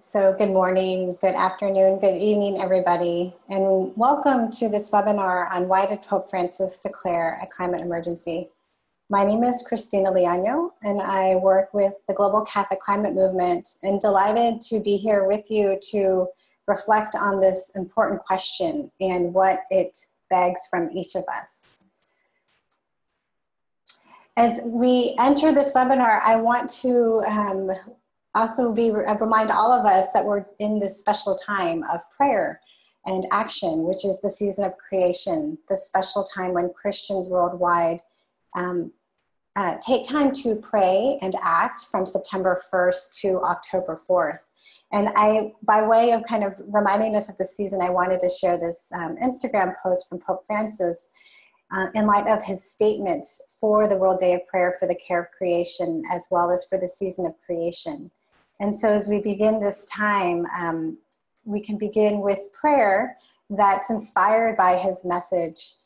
So good morning, good afternoon, good evening, everybody, and welcome to this webinar on why did Pope Francis declare a climate emergency. My name is Christina Liano, and I work with the Global Catholic Climate Movement, and delighted to be here with you to reflect on this important question and what it begs from each of us. As we enter this webinar, I want to also remind all of us that we're in this special time of prayer and action, which is the season of creation, the special time when Christians worldwide take time to pray and act from September 1st to October 4th. And by way of kind of reminding us of the season, I wanted to share this Instagram post from Pope Francis in light of his statement for the World Day of Prayer for the Care of Creation, as well as for the season of creation. And so as we begin this time, we can begin with prayer that's inspired by his message,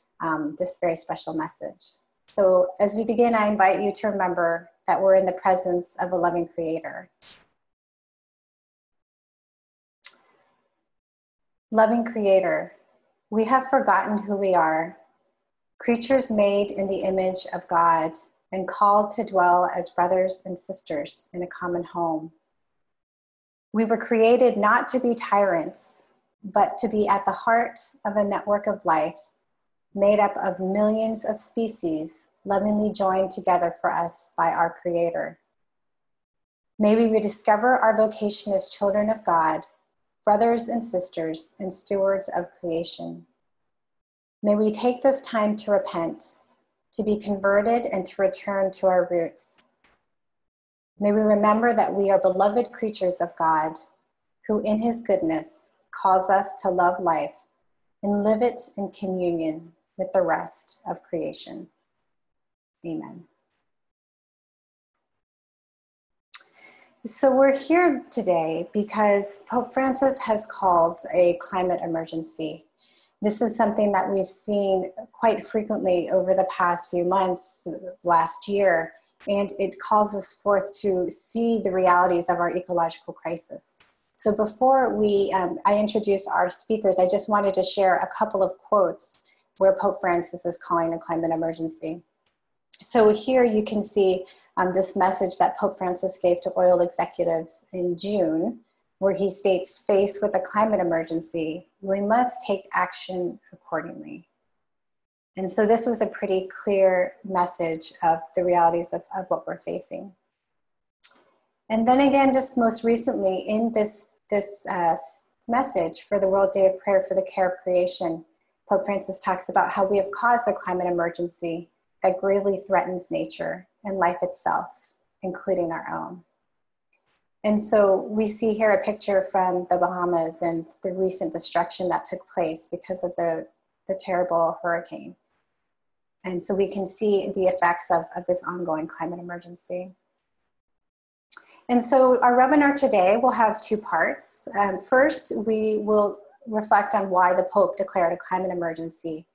this very special message. So as we begin, I invite you to remember that we're in the presence of a loving Creator. Loving Creator, we have forgotten who we are, creatures made in the image of God and called to dwell as brothers and sisters in a common home. We were created not to be tyrants, but to be at the heart of a network of life made up of millions of species lovingly joined together for us by our Creator. May we rediscover our vocation as children of God, brothers and sisters, and stewards of creation. May we take this time to repent, to be converted, and to return to our roots. May we remember that we are beloved creatures of God, who in his goodness calls us to love life and live it in communion with the rest of creation. Amen. So we're here today because Pope Francis has called a climate emergency. This is something that we've seen quite frequently over the past few months, last year, and it calls us forth to see the realities of our ecological crisis. So before I introduce our speakers, I just wanted to share a couple of quotes where Pope Francis is calling a climate emergency. So here you can see this message that Pope Francis gave to oil executives in June, where he states, faced with a climate emergency, we must take action accordingly. And so this was a pretty clear message of the realities of what we're facing. And then again, just most recently in this message for the World Day of Prayer for the Care of Creation, Pope Francis talks about how we have caused a climate emergency that gravely threatens nature and life itself, including our own. And so we see here a picture from the Bahamas and the recent destruction that took place because of the terrible hurricane. And so we can see the effects of this ongoing climate emergency. And so our webinar today will have two parts. First, we will reflect on why the Pope declared a climate emergency.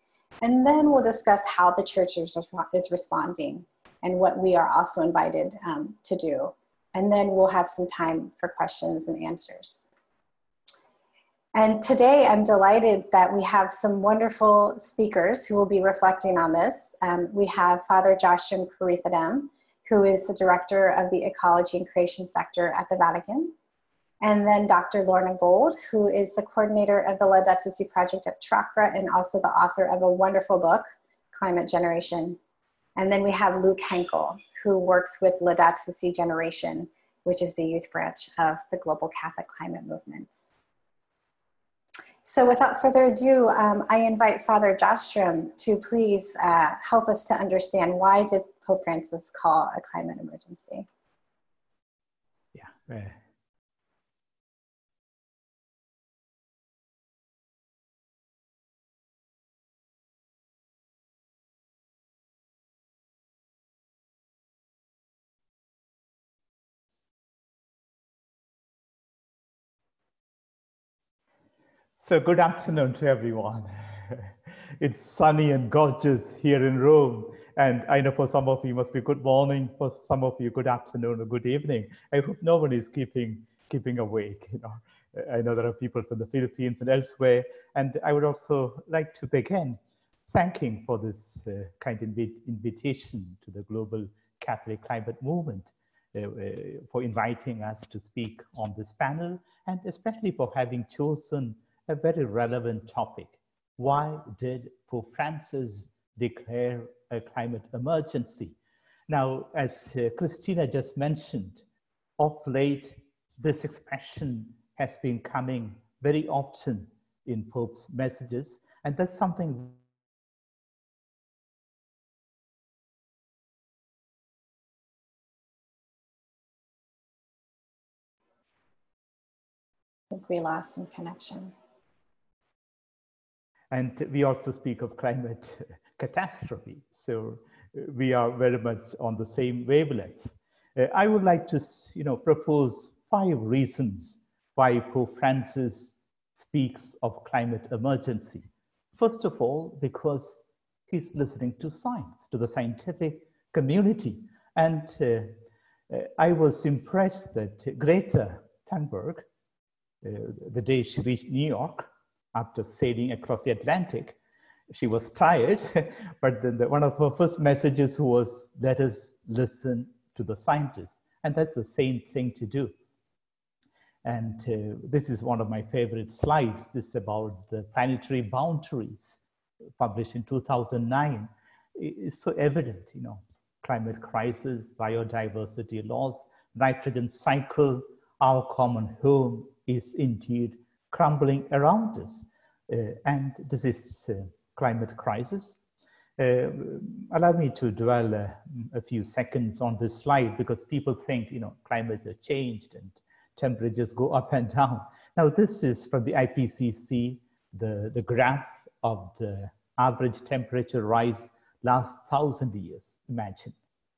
And then we'll discuss how the Church is responding and what we are also invited to do. And then we'll have some time for questions and answers. And today I'm delighted that we have some wonderful speakers who will be reflecting on this. We have Father Joshtrom Kureethadam, who is the director of the Ecology and Creation sector at the Vatican. And then Dr. Lorna, who is the coordinator of the Laudato project at Trocaire and also the author of a wonderful book, Climate Generation. And then we have Henkel, who works with Laudato Generation, which is the youth branch of the Global Catholic Climate Movement. So without further ado, I invite Father Joshtrom to please help us to understand why did Pope Francis call a climate emergency? Yeah. So good afternoon to everyone. It's sunny and gorgeous here in Rome. And I know for some of you must be good morning, for some of you good afternoon or good evening. I hope nobody is keeping keeping awake. I know there are people from the Philippines and elsewhere, and I would also like to begin thanking for this kind invitation to the Global Catholic Climate Movement, for inviting us to speak on this panel, and especially for having chosen a very relevant topic. Why did Pope Francis declare a climate emergency? Now, as Christina just mentioned, of late, this expression has been coming very often in Pope's messages, and that's something I think we lost some connection. And we also speak of climate catastrophe. So we are very much on the same wavelength. I would like to propose 5 reasons why Pope Francis speaks of climate emergency. First of all, because he's listening to science, to the scientific community. And I was impressed that Greta Thunberg, the day she reached New York, after sailing across the Atlantic, she was tired, but then one of her first messages was, let us listen to the scientists. And that's the same thing to do. And this is one of my favorite slides. This is about the planetary boundaries, published in 2009. It's so evident, climate crisis, biodiversity loss, nitrogen cycle, our common home is indeed crumbling around us. And this is climate crisis. Allow me to dwell a few seconds on this slide, because people think, climates have changed and temperatures go up and down. Now, this is from the IPCC, the graph of the average temperature rise last 1,000 years, imagine.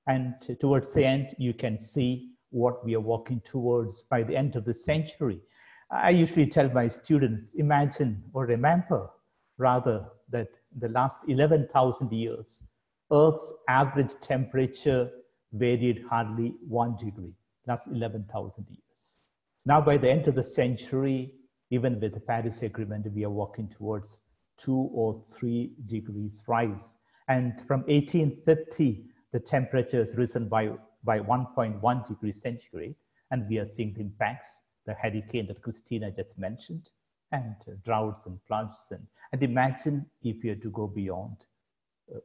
And towards the end, you can see what we are walking towards by the end of the century. I usually tell my students, imagine or remember rather that the last 11,000 years, Earth's average temperature varied hardly 1 degree, last 11,000 years. Now by the end of the century, even with the Paris Agreement, we are walking towards 2 or 3 degrees rise. And from 1850, the temperature has risen by 1.1 degrees centigrade, and we are seeing the impacts, the hurricane that Christina just mentioned, and droughts and floods. And imagine if you had to go beyond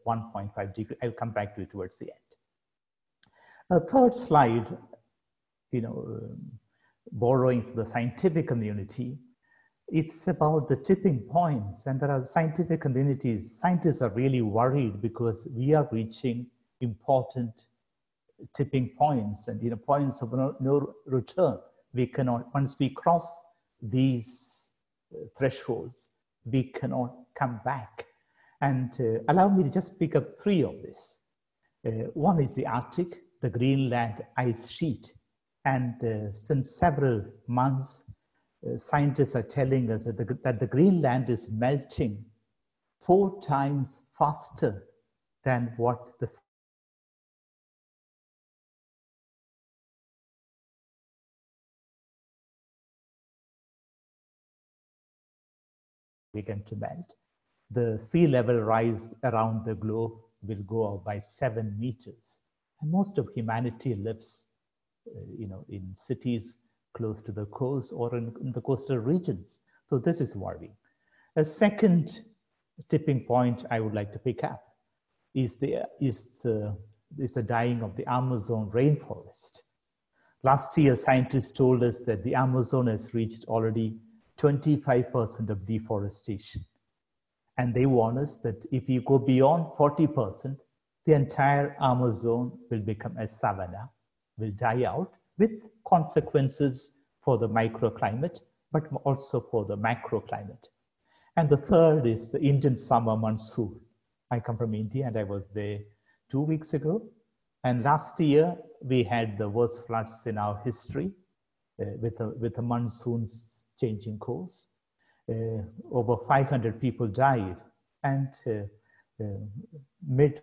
1.5 degrees. I'll come back to it towards the end. A third slide, borrowing from the scientific community, it's about the tipping points. And there are scientific communities, scientists are really worried because we are reaching important tipping points and points of no return. We cannot, once we cross these thresholds, we cannot come back. And allow me to just pick up 3 of this. One is the Arctic, the Greenland ice sheet. And since several months, scientists are telling us that the Greenland is melting 4 times faster than what the began to melt. The sea level rise around the globe will go up by 7 meters. And most of humanity lives, in cities close to the coast or in the coastal regions. So this is worrying. A second tipping point I would like to pick up is the dying of the Amazon rainforest. Last year, scientists told us that the Amazon has reached already 25% of deforestation. And they warn us that if you go beyond 40%, the entire Amazon will become a savanna, will die out, with consequences for the microclimate, but also for the macroclimate. And the third is the Indian summer monsoon. I come from India and I was there 2 weeks ago. And last year, we had the worst floods in our history with the monsoons changing course. Over 500 people died, and mid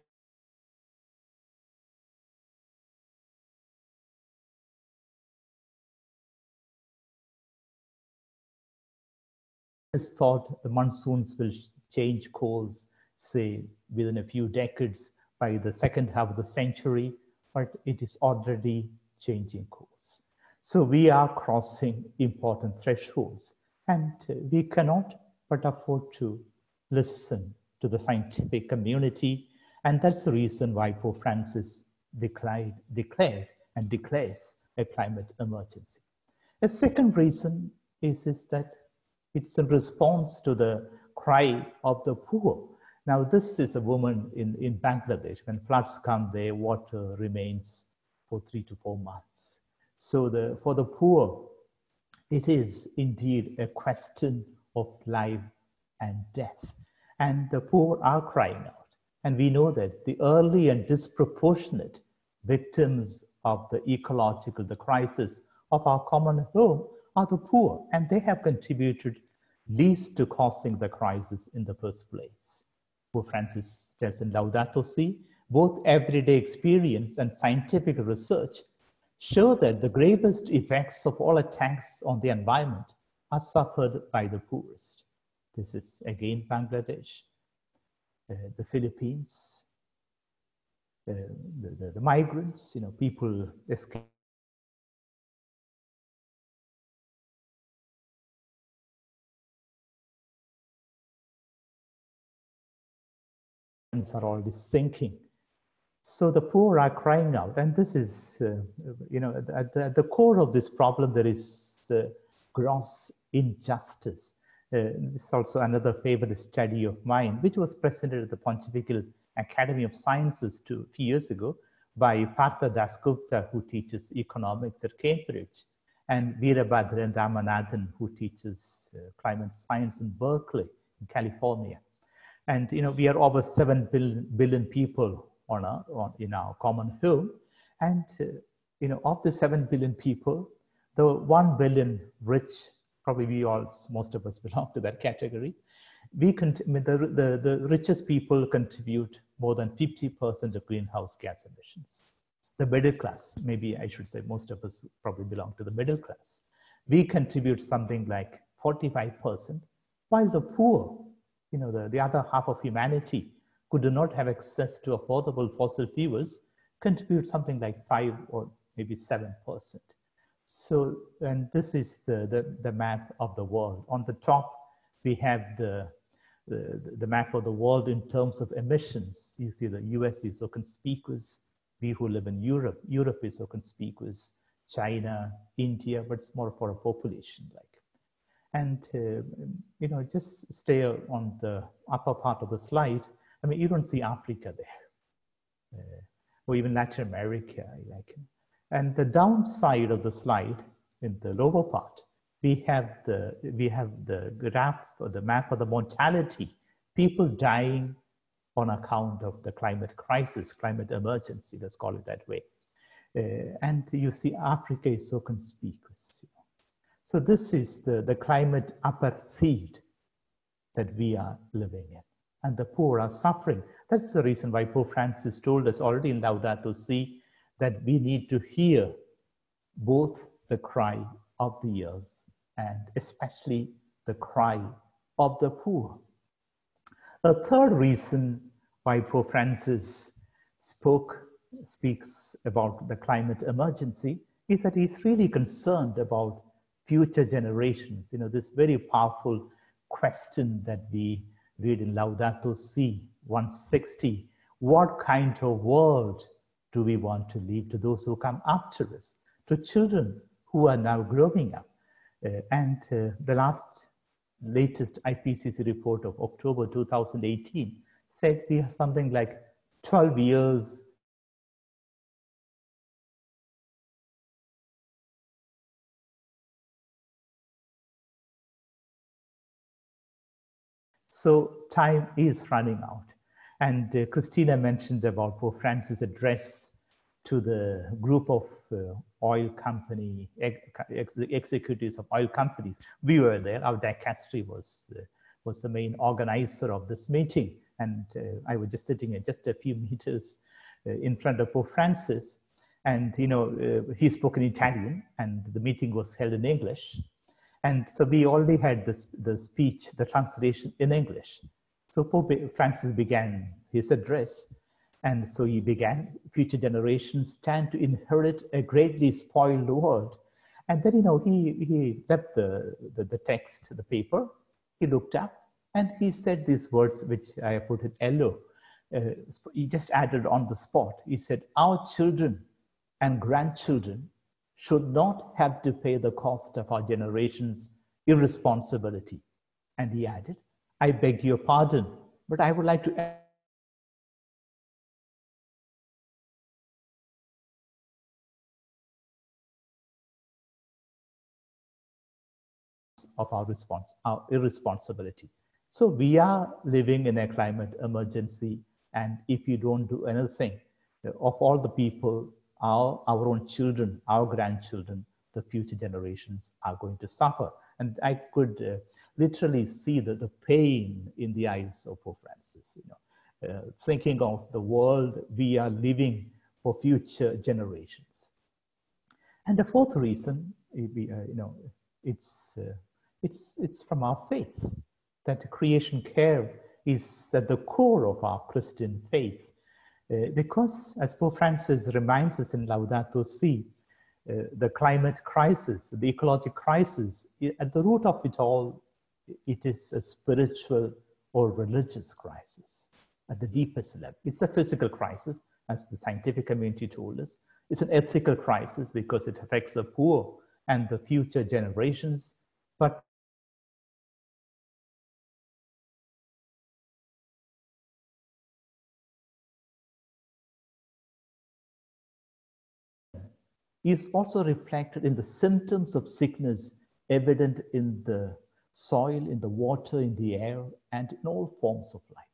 thought the monsoons will change course, say, within a few decades by the second half of the century, but it is already changing course. So we are crossing important thresholds, and we cannot but afford to listen to the scientific community, and that's the reason why Pope Francis declared and declares a climate emergency. A second reason is that it's in response to the cry of the poor. Now, this is a woman in Bangladesh. When floods come, their water remains for 3 to 4 months. So for the poor, it is indeed a question of life and death. And the poor are crying out. And we know that the early and disproportionate victims of the ecological, the crisis of our common home are the poor, and they have contributed least to causing the crisis in the first place. Pope Francis tells in Laudato Si, both everyday experience and scientific research show that the gravest effects of all attacks on the environment are suffered by the poorest. This is again Bangladesh, the Philippines, the migrants, people escape. Are already sinking. So the poor are crying out, and this is, at the core of this problem, there is gross injustice. This is also another favorite study of mine, which was presented at the Pontifical Academy of Sciences a few years ago by Partha Dasgupta, who teaches economics at Cambridge, and Veerabhadran Ramanathan, who teaches climate science in Berkeley, in California. And we are over 7 billion people in our common home, and of the 7 billion people, the 1 billion rich, probably most of us belong to that category. The richest people contribute more than 50% of greenhouse gas emissions. The middle class, maybe I should say most of us probably belong to the middle class. We contribute something like 45%, while the poor, the other half of humanity who do not have access to affordable fossil fuels, contribute something like 5 or maybe 7%. So, and this is the map of the world. On the top, we have the map of the world in terms of emissions. You see the US is so conspicuous. We who live in Europe is so conspicuous. China, India, but it's more for a population like. And, just stay on the upper part of the slide. I mean, you don't see Africa there, or even Latin America. And the downside of the slide, in the lower part, we have the graph or the map of the mortality, people dying on account of the climate crisis, climate emergency, let's call it that way. And you see Africa is so conspicuous. So this is the climate apartheid that we are living in, and the poor are suffering. That's the reason why Pope Francis told us already in Laudato Si that we need to hear both the cry of the earth and especially the cry of the poor. A third reason why Pope Francis speaks about the climate emergency is that he's really concerned about future generations. This very powerful question that we read in Laudato Si 160, what kind of world do we want to leave to those who come after us, to children who are now growing up? And the latest IPCC report of October 2018 said we have something like 12 years So time is running out. And Christina mentioned about Pope Francis' address to the group of oil company, executives of oil companies. We were there. Our dicastery was the main organizer of this meeting. And I was just sitting at just a few meters in front of Pope Francis. And he spoke in Italian, and the meeting was held in English. And so we already had the speech, the translation in English. So Pope Francis began his address. And so he began, future generations stand to inherit a greatly spoiled world. And then, he left the text, the paper, he looked up and he said these words, which I put in yellow. He just added on the spot. He said, our children and grandchildren should not have to pay the cost of our generation's irresponsibility. And he added, I beg your pardon, but I would like to add of our irresponsibility. So we are living in a climate emergency, and if you don't do anything, of all the people, our own children, our grandchildren, the future generations are going to suffer. And I could literally see the pain in the eyes of Pope Francis, thinking of the world we are living for future generations. And the fourth reason, it's from our faith, that creation care is at the core of our Christian faith. Because, as Pope Francis reminds us in Laudato Si, the climate crisis, the ecological crisis, at the root of it all, it is a spiritual or religious crisis at the deepest level. It's a physical crisis, as the scientific community told us. It's an ethical crisis because it affects the poor and the future generations. But is also reflected in the symptoms of sickness evident in the soil, in the water, in the air, and in all forms of life.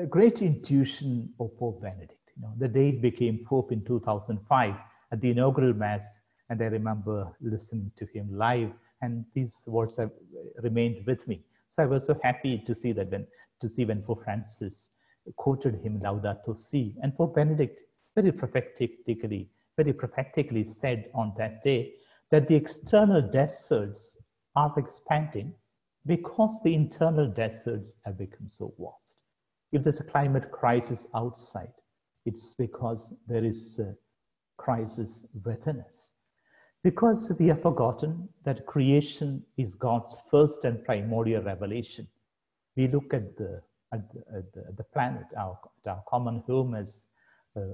A great intuition of Pope Benedict. The day he became Pope in 2005 at the inaugural Mass, and I remember listening to him live, and these words have remained with me. So I was so happy to see that when Pope Francis quoted him Laudato Si, and Pope Benedict very prophetically said on that day that the external deserts are expanding because the internal deserts have become so vast. If there's a climate crisis outside, it's because there is a crisis within us. Because we have forgotten that creation is God's first and primordial revelation. We look at the planet, our common home, as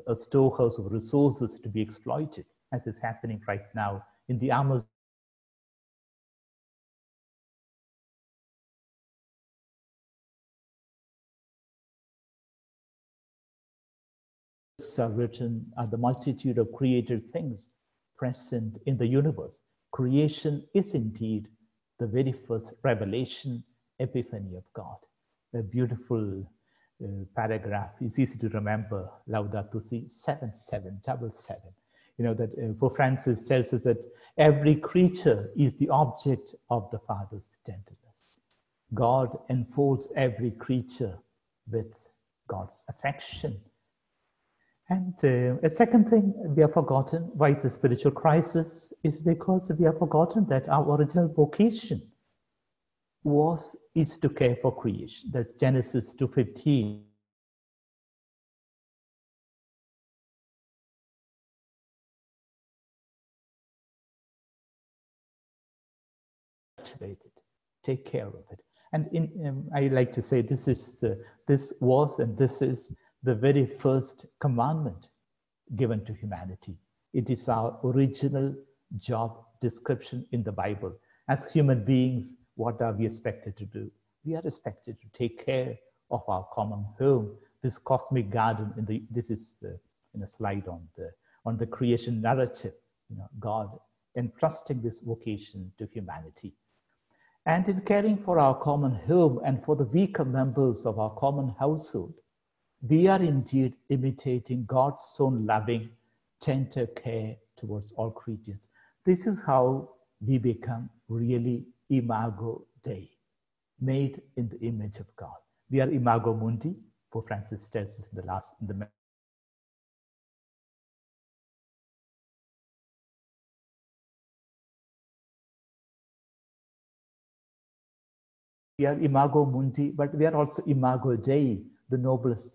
a storehouse of resources to be exploited, as is happening right now in the Amazon. Are written are the multitude of created things present in the universe. Creation is indeed the very first revelation, epiphany of God. A beautiful paragraph. It's easy to remember, Laudato Si 7777. That Pope Francis tells us that every creature is the object of the Father's tenderness. God enfolds every creature with God's affection. And a second thing we have forgotten, why it's a spiritual crisis, is because we have forgotten that our original vocation is to care for creation. That's Genesis 2:15. Take care of it. And I like to say this is the very first commandment given to humanity. It is our original job description in the Bible. As human beings, what are we expected to do? We are expected to take care of our common home, this cosmic garden. This is in a slide on the creation narrative. God entrusting this vocation to humanity. And in caring for our common home and for the weaker members of our common household, we are indeed imitating God's own loving, tender care towards all creatures. This is how we become really Imago Dei, made in the image of God. We are Imago Mundi, Pope Francis tells us in the We are imago mundi, but we are also imago Dei, the noblest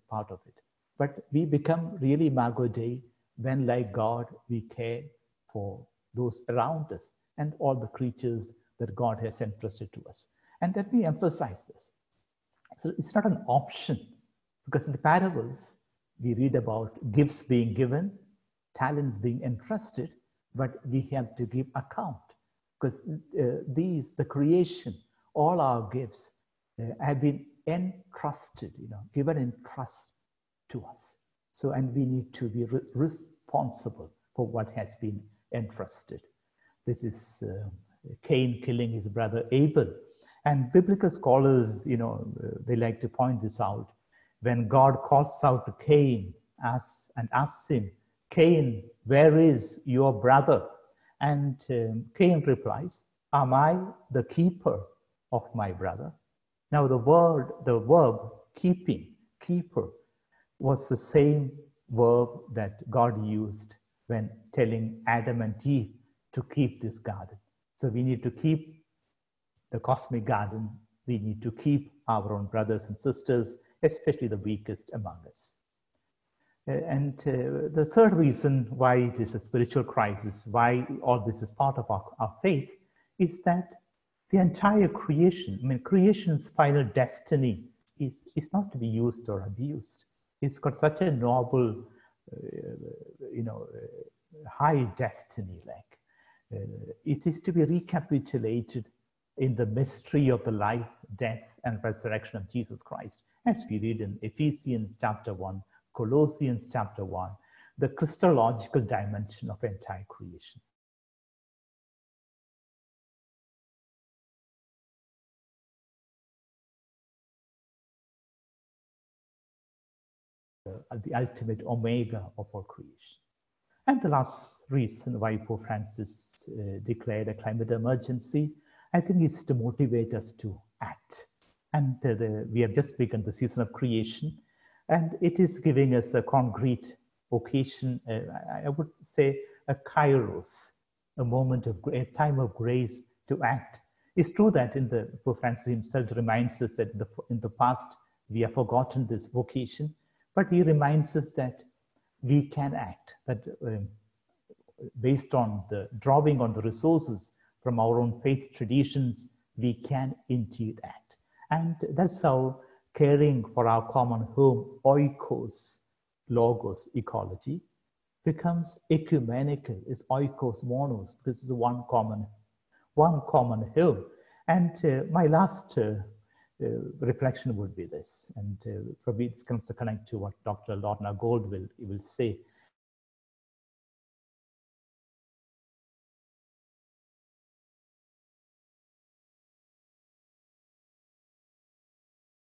part of it. But we become really imago Dei when, like God, we care for those around us and all the creatures that God has entrusted to us. And let me emphasize this. So it's not an option, because in the parables, we read about gifts being given, talents being entrusted, but we have to give account, because the creation, all our gifts have been entrusted, given in trust to us. So, and we need to be responsible for what has been entrusted. This is Cain killing his brother Abel. And biblical scholars, they like to point this out. When God calls out to Cain and asks him, Cain, where is your brother? And Cain replies, am I the keeper of my brother? Now the verb keeping, keeper, was the same verb that God used when telling Adam and Eve to keep this garden. So we need to keep the cosmic garden. We need to keep our own brothers and sisters, especially the weakest among us. And the third reason why it is a spiritual crisis, why all this is part of our faith, is that the entire creation, creation's final destiny is not to be used or abused. It's got such a noble, high destiny. It is to be recapitulated in the mystery of the life, death, and resurrection of Jesus Christ, as we read in Ephesians chapter 1, Colossians chapter 1, the Christological dimension of entire creation. The ultimate omega of our creation. And the last reason why Pope Francis declared a climate emergency, I think, is to motivate us to act. And we have just begun the season of creation, and it is giving us a concrete occasion, I would say a kairos, a moment of a time of grace to act. It's true that Pope Francis himself reminds us that in the past we have forgotten this vocation, but he reminds us that we can act, that based on drawing on the resources from our own faith traditions, we can indeed act. And that's how caring for our common home, oikos, logos, ecology, becomes ecumenical. It's oikos monos, because it's one common home. And my last reflection would be this, and probably it's going to connect to what Dr. Lorna Gold will say.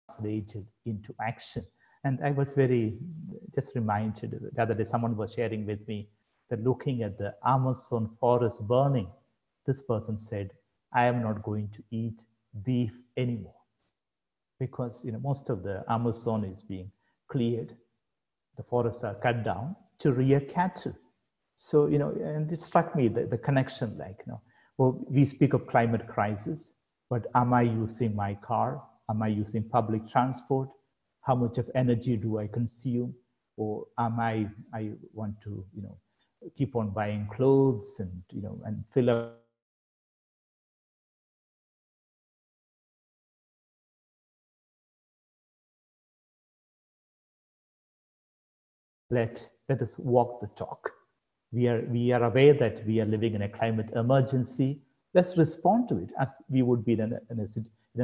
Translated into action. And I was just reminded the other day, someone was sharing with me that looking at the Amazon forest burning, this person said, I am not going to eat beef anymore, because most of the Amazon is being cleared, the forests are cut down to rear cattle. So and it struck me the connection, well, we speak of climate crisis, but am I using my car? Am I using public transport? How much of energy do I consume? Or am I want to keep on buying clothes and and fill up. Let us walk the talk. We are aware that we are living in a climate emergency. Let's respond to it as we would be in an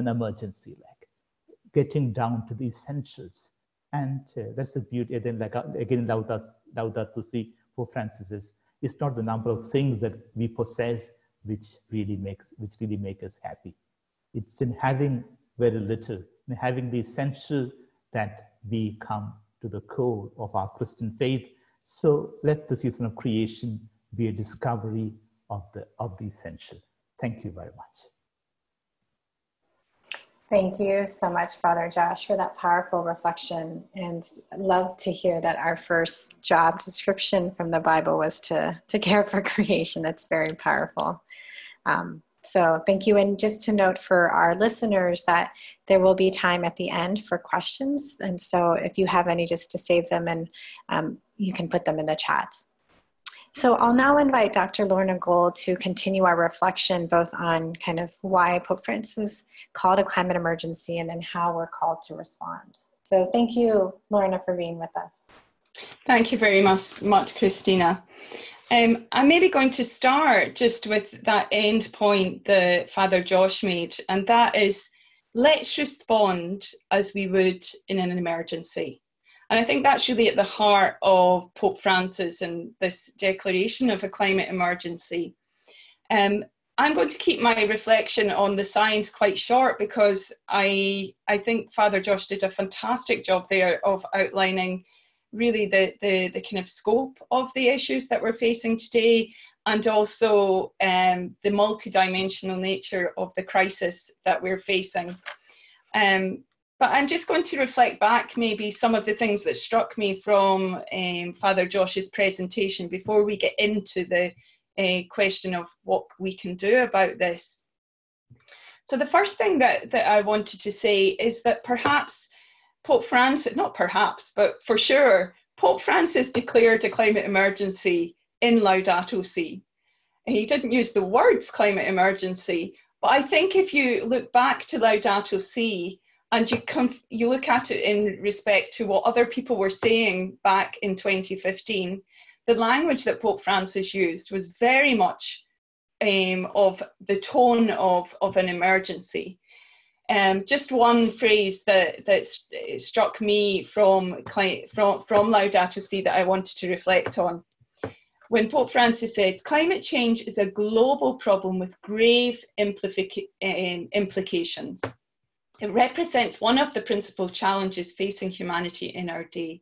emergency, getting down to the essentials. And that's the beauty. And then, again, Laudato Si, Pope Francis says, it's not the number of things that we possess which really make us happy. It's in having very little, in having the essential, that we come to the core of our Christian faith. So let the season of creation be a discovery of the essential. Thank you very much. Thank you so much, Father Josh, for that powerful reflection. And I'd love to hear that our first job description from the Bible was to care for creation. That's very powerful. So thank you. And just to note for our listeners that there will be time at the end for questions. And so if you have any, just to save them, and you can put them in the chat. So I'll now invite Dr. Lorna Gold to continue our reflection both on kind of why Pope Francis called a climate emergency and then how we're called to respond. So thank you, Lorna, for being with us. Thank you very much, Christina. I'm maybe going to start just with that end point that Father Josh made, and that is, let's respond as we would in an emergency. And I think that's really at the heart of Pope Francis and this declaration of a climate emergency. I'm going to keep my reflection on the science quite short, because I think Father Josh did a fantastic job there of outlining really the kind of scope of the issues that we're facing today, and also the multidimensional nature of the crisis that we're facing. But I'm just going to reflect back maybe some of the things that struck me from Father Josh's presentation before we get into the question of what we can do about this. So the first thing that I wanted to say is that perhaps Pope Francis, not perhaps, but for sure, Pope Francis declared a climate emergency in Laudato Si. He didn't use the words climate emergency, but I think if you look back to Laudato Si, and you look at it in respect to what other people were saying back in 2015, the language that Pope Francis used was very much of the tone of an emergency. Just one phrase that struck me from Laudato Si that I wanted to reflect on. When Pope Francis said, climate change is a global problem with grave implications. It represents one of the principal challenges facing humanity in our day.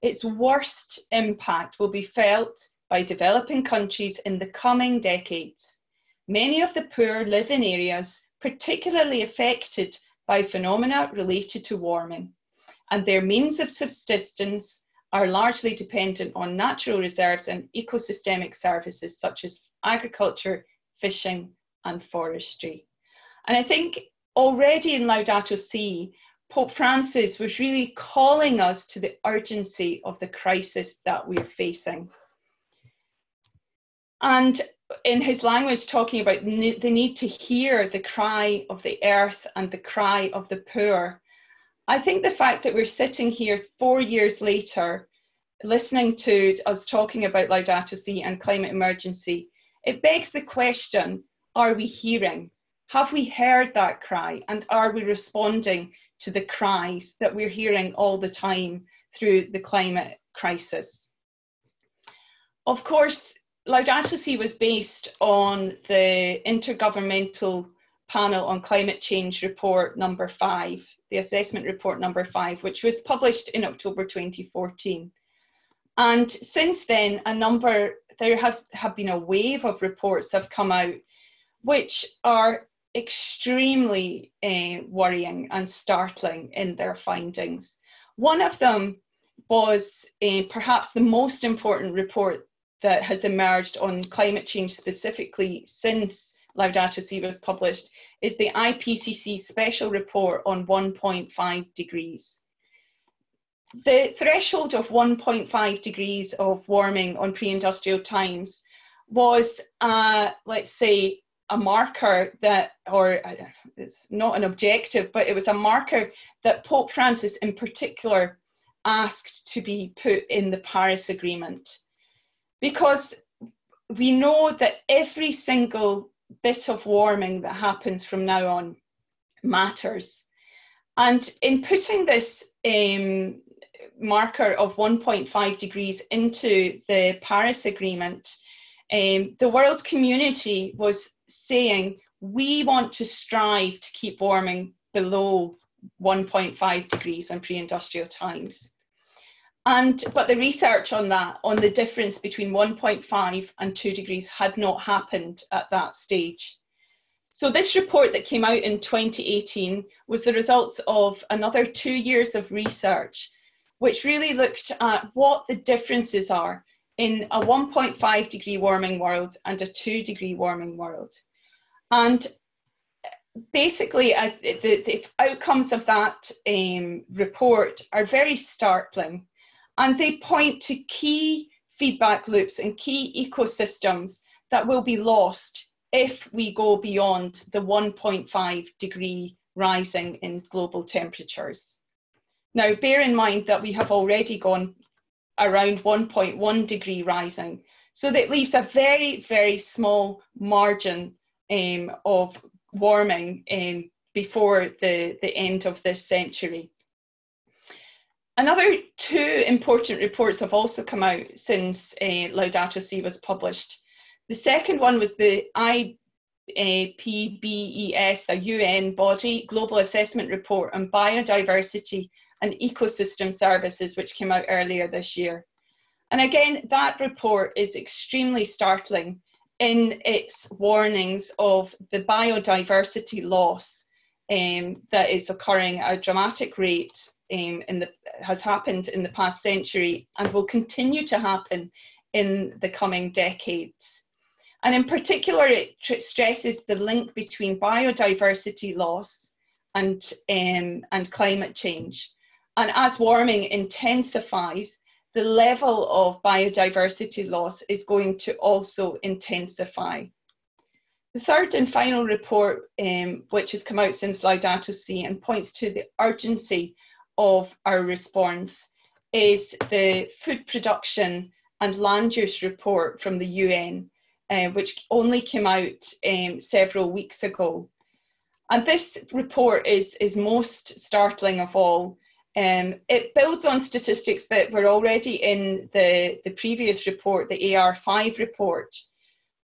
Its worst impact will be felt by developing countries in the coming decades. Many of the poor live in areas particularly affected by phenomena related to warming, and their means of subsistence are largely dependent on natural reserves and ecosystemic services such as agriculture, fishing, and forestry. And I think already in Laudato Si, Pope Francis was really calling us to the urgency of the crisis that we're facing. And in his language, talking about the need to hear the cry of the earth and the cry of the poor, I think the fact that we're sitting here 4 years later, listening to us talking about Laudato Si and climate emergency, it begs the question, are we hearing? Have we heard that cry, and are we responding to the cries that we're hearing all the time through the climate crisis? Of course, Laudato Si was based on the Intergovernmental Panel on Climate Change Report number 5, the assessment report number 5, which was published in October 2014. And since then, there have been a wave of reports that have come out which are extremely worrying and startling in their findings. One of them was perhaps the most important report that has emerged on climate change specifically since Laudato Si was published, is the IPCC special report on 1.5 degrees. The threshold of 1.5 degrees of warming on pre-industrial times was, let's say, a marker that, or it's not an objective, but it was a marker that Pope Francis in particular asked to be put in the Paris Agreement. Because we know that every single bit of warming that happens from now on matters. And in putting this marker of 1.5 degrees into the Paris Agreement, the world community was saying, we want to strive to keep warming below 1.5 degrees in pre-industrial times. But the research on that, on the difference between 1.5 and 2 degrees had not happened at that stage. So this report that came out in 2018 was the results of another 2 years of research, which really looked at what the differences are in a 1.5 degree warming world and a 2 degree warming world. And basically, the outcomes of that report are very startling, and they point to key feedback loops and key ecosystems that will be lost if we go beyond the 1.5 degree rising in global temperatures. Now, bear in mind that we have already gone around 1.1 degree rising, so that leaves a very, very small margin of warming before the end of this century. Another two important reports have also come out since Laudato Si was published. The second one was the IPBES, a UN body, Global Assessment Report on Biodiversity and Ecosystem Services, which came out earlier this year. And again, that report is extremely startling in its warnings of the biodiversity loss that is occurring at a dramatic rate, has happened in the past century and will continue to happen in the coming decades. And in particular, it stresses the link between biodiversity loss and climate change. And as warming intensifies, the level of biodiversity loss is going to also intensify. The third and final report, which has come out since Laudato Si and points to the urgency of our response, is the Food Production and Land Use Report from the UN, which only came out several weeks ago. And this report is most startling of all. It builds on statistics that were already in the previous report, the AR5 report.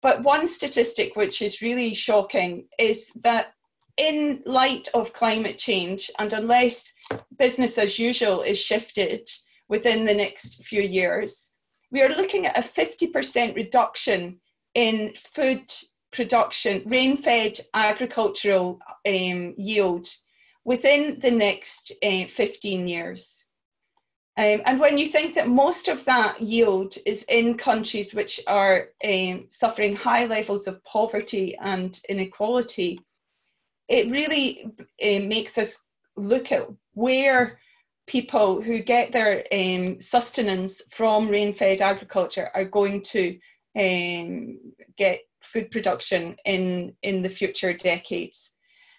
But one statistic which is really shocking is that in light of climate change, and unless business as usual is shifted within the next few years, we are looking at a 50% reduction in food production, rain-fed agricultural yield within the next 15 years. And when you think that most of that yield is in countries which are suffering high levels of poverty and inequality, it really makes us look at where people who get their sustenance from rain-fed agriculture are going to get food production in the future decades.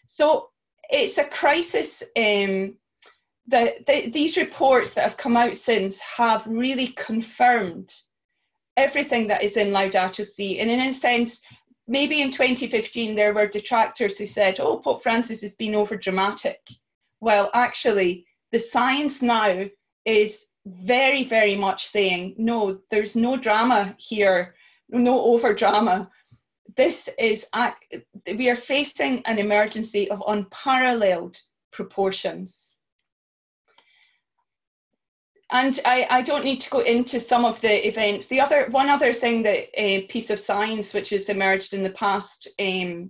So it's a crisis. These reports that have come out since have really confirmed everything that is in Laudato Si. And in a sense, maybe in 2015, there were detractors who said, oh, Pope Francis has been over dramatic. Well, actually, the science now is very, very much saying, no, there's no drama here, no over drama. This is, we are facing an emergency of unparalleled proportions. And I don't need to go into some of the events. One other thing that a piece of science which has emerged in the past 2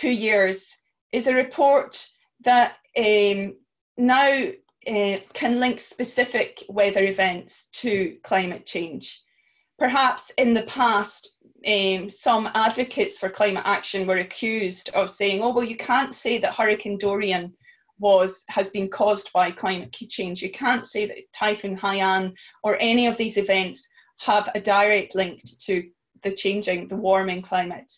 years is a report that now can link specific weather events to climate change. Perhaps in the past, some advocates for climate action were accused of saying, oh, well, you can't say that Hurricane Dorian has been caused by climate change. You can't say that Typhoon Haiyan or any of these events have a direct link to the warming climate.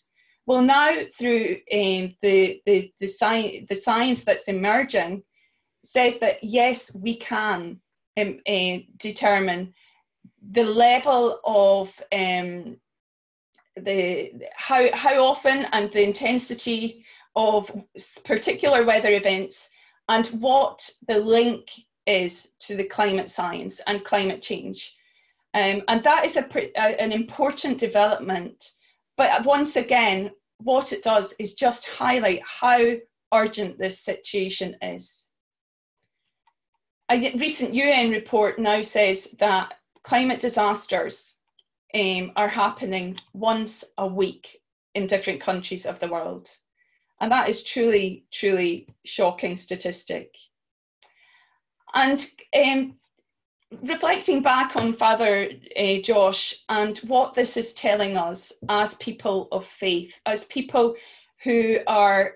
Well, now through the science that's emerging says that yes, we can determine the level of how often and the intensity of particular weather events, and what the link is to the climate science and climate change. And that is an important development. But once again, what it does is just highlight how urgent this situation is. A recent UN report now says that climate disasters are happening once a week in different countries of the world. And that is truly, truly shocking statistic. And reflecting back on Father Josh and what this is telling us as people of faith, as people who are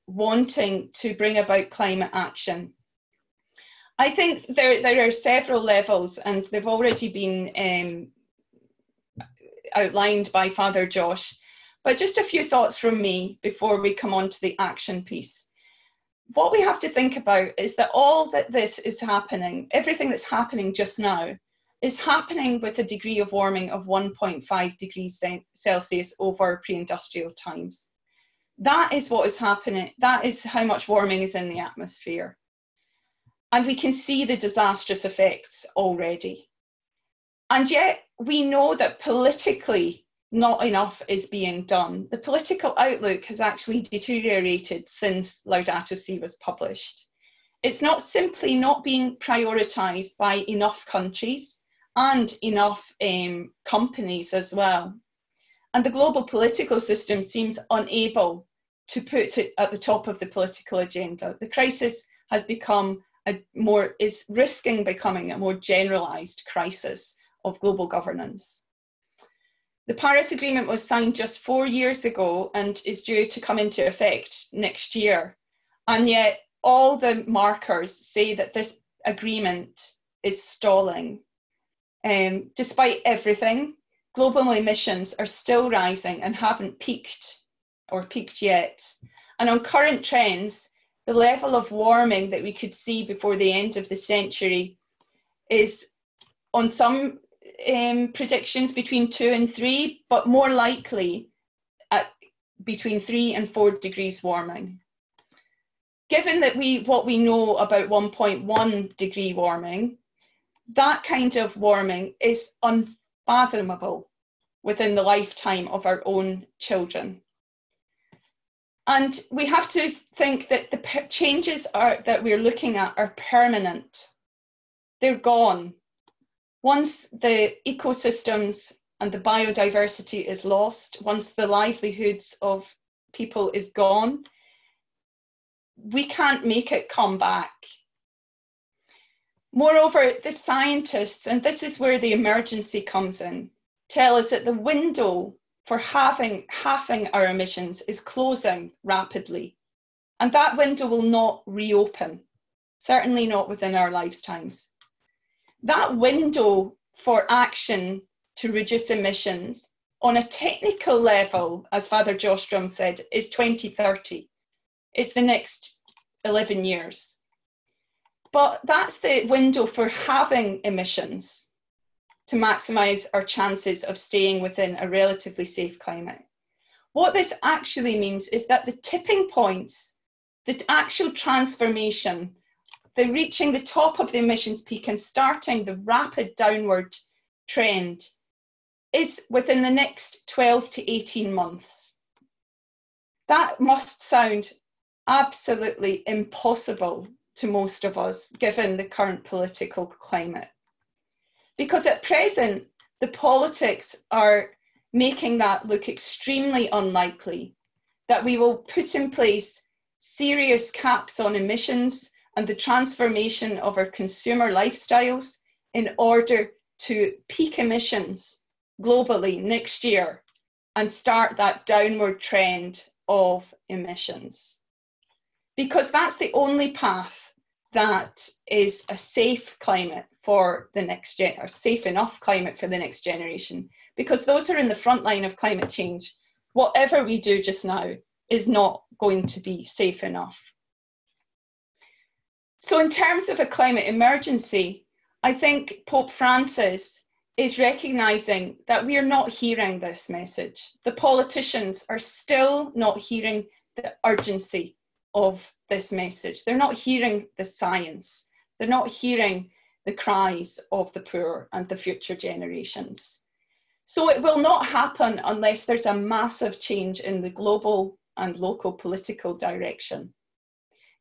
wanting to bring about climate action. I think there are several levels, and they've already been outlined by Father Josh, but just a few thoughts from me before we come on to the action piece. What we have to think about is that all that this is happening, everything that's happening just now, is happening with a degree of warming of 1.5 degrees Celsius over pre-industrial times. That is what is happening. That is how much warming is in the atmosphere. And we can see the disastrous effects already. And yet we know that politically not enough is being done. The political outlook has actually deteriorated since Laudato Si was published. It's not simply not being prioritised by enough countries and enough companies as well. And the global political system seems unable to put it at the top of the political agenda. The crisis has become is risking becoming a more generalised crisis of global governance. The Paris Agreement was signed just 4 years ago and is due to come into effect next year. And yet all the markers say that this agreement is stalling. Despite everything, global emissions are still rising and haven't peaked yet. And on current trends, the level of warming that we could see before the end of the century is, on some predictions, between 2 and 3, but more likely at between 3 and 4 degrees warming. Given that what we know about 1.1 degree warming, that kind of warming is unfathomable within the lifetime of our own children. And we have to think that the changes that we're looking at are permanent. They're gone. Once the ecosystems and the biodiversity is lost, once the livelihoods of people is gone, we can't make it come back. Moreover, the scientists, and this is where the emergency comes in, tell us that the window for halving our emissions is closing rapidly. And that window will not reopen, certainly not within our lifetimes. That window for action to reduce emissions on a technical level, as Father Joshtrom said, is 2030. It's the next 11 years. But that's the window for halving emissions to maximise our chances of staying within a relatively safe climate. What this actually means is that the tipping points, the actual transformation, the reaching the top of the emissions peak and starting the rapid downward trend is within the next 12 to 18 months. That must sound absolutely impossible to most of us, given the current political climate. Because at present, the politics are making that look extremely unlikely, that we will put in place serious caps on emissions and the transformation of our consumer lifestyles in order to peak emissions globally next year and start that downward trend of emissions. Because that's the only path that is a safe climate for the next or safe enough climate for the next generation. Because those who are in the front line of climate change, whatever we do just now is not going to be safe enough. So in terms of a climate emergency, I think Pope Francis is recognising that we are not hearing this message. The politicians are still not hearing the urgency of this message. They're not hearing the science. They're not hearing the cries of the poor and the future generations. So it will not happen unless there's a massive change in the global and local political direction.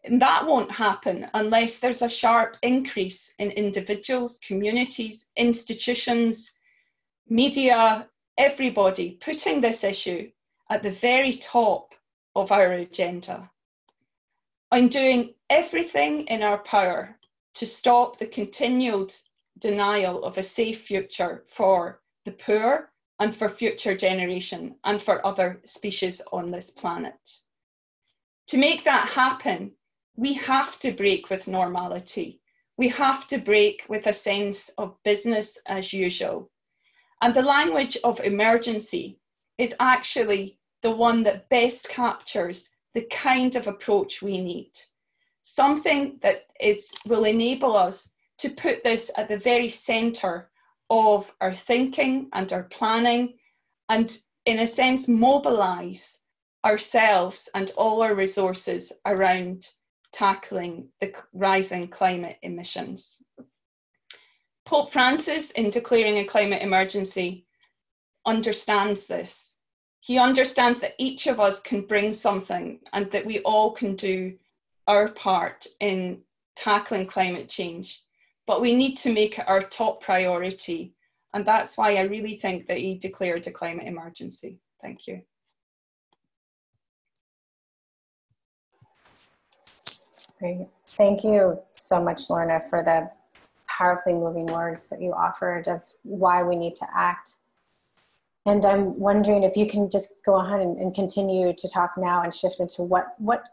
And that won't happen unless there's a sharp increase in individuals, communities, institutions, media, everybody putting this issue at the very top of our agenda, and doing everything in our power to stop the continued denial of a safe future for the poor and for future generation and for other species on this planet. To make that happen, we have to break with normality. We have to break with a sense of business as usual. And the language of emergency is actually the one that best captures the kind of approach we need. Something that will enable us to put this at the very center of our thinking and our planning, and in a sense mobilize ourselves and all our resources around tackling the rising climate emissions. Pope Francis, in declaring a climate emergency, understands this. He understands that each of us can bring something and that we all can do our part in tackling climate change, but we need to make it our top priority. And that's why I really think that he declared a climate emergency. Thank you. Great. Thank you so much, Lorna, for the powerfully moving words that you offered of why we need to act. And I'm wondering if you can just go ahead and continue to talk now and shift into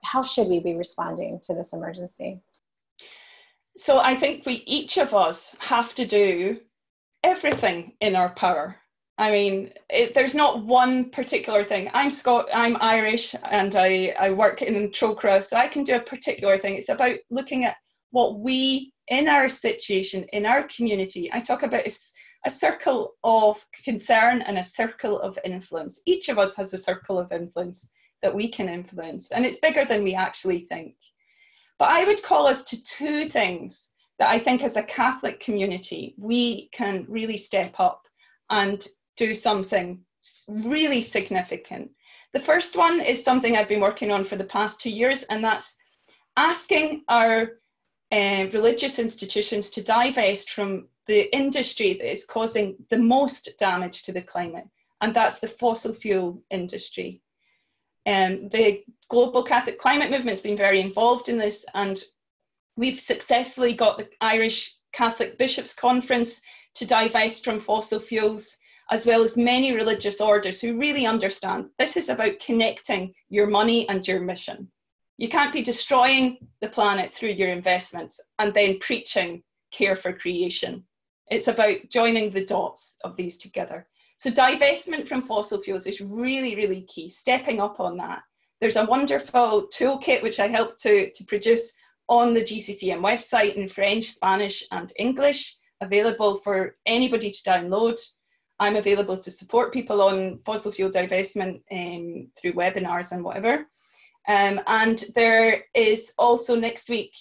how should we be responding to this emergency? So I think each of us have to do everything in our power. I mean, there's not one particular thing. I'm Irish, and I work in Trocaire, so I can do a particular thing. It's about looking at what we, in our situation, in our community, I talk about a circle of concern and a circle of influence. Each of us has a circle of influence that we can influence, and it's bigger than we actually think. But I would call us to two things that I think as a Catholic community, we can really step up and do something really significant. The first one is something I've been working on for the past 2 years, and that's asking our religious institutions to divest from the industry that is causing the most damage to the climate, and that's the fossil fuel industry. The global Catholic climate movement's been very involved in this, and we've successfully got the Irish Catholic Bishops' Conference to divest from fossil fuels, as well as many religious orders who really understand this is about connecting your money and your mission. You can't be destroying the planet through your investments and then preaching care for creation. It's about joining the dots of these together. So divestment from fossil fuels is really, really key, stepping up on that. There's a wonderful toolkit which I helped to produce on the GCCM website in French, Spanish and English, available for anybody to download. I'm available to support people on fossil fuel divestment through webinars and whatever. And there is also next week,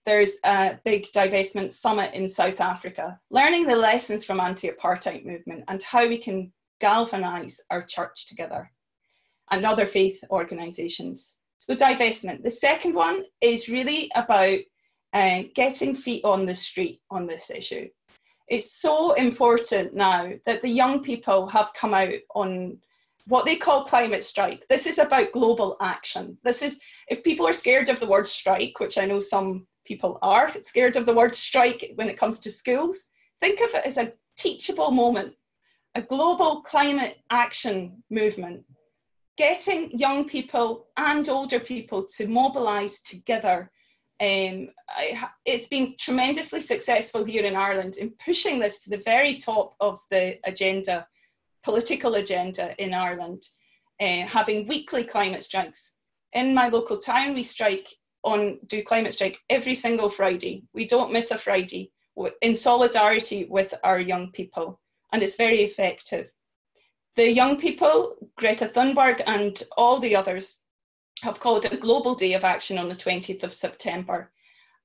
there's a big divestment summit in South Africa, learning the lessons from anti-apartheid movement and how we can galvanize our church together and other faith organizations. So divestment. The second one is really about getting feet on the street on this issue. It's so important now that the young people have come out on what they call climate strike. This is about global action. This is, if people are scared of the word strike, which I know some people are scared of the word strike when it comes to schools, think of it as a teachable moment, a global climate action movement, getting young people and older people to mobilize together. It's been tremendously successful here in Ireland in pushing this to the very top of the agenda, political agenda in Ireland, having weekly climate strikes. In my local town, we do climate strike every single Friday. We don't miss a Friday, in solidarity with our young people, and it's very effective. The young people, Greta Thunberg and all the others, have called it a global day of action on the 20th of September.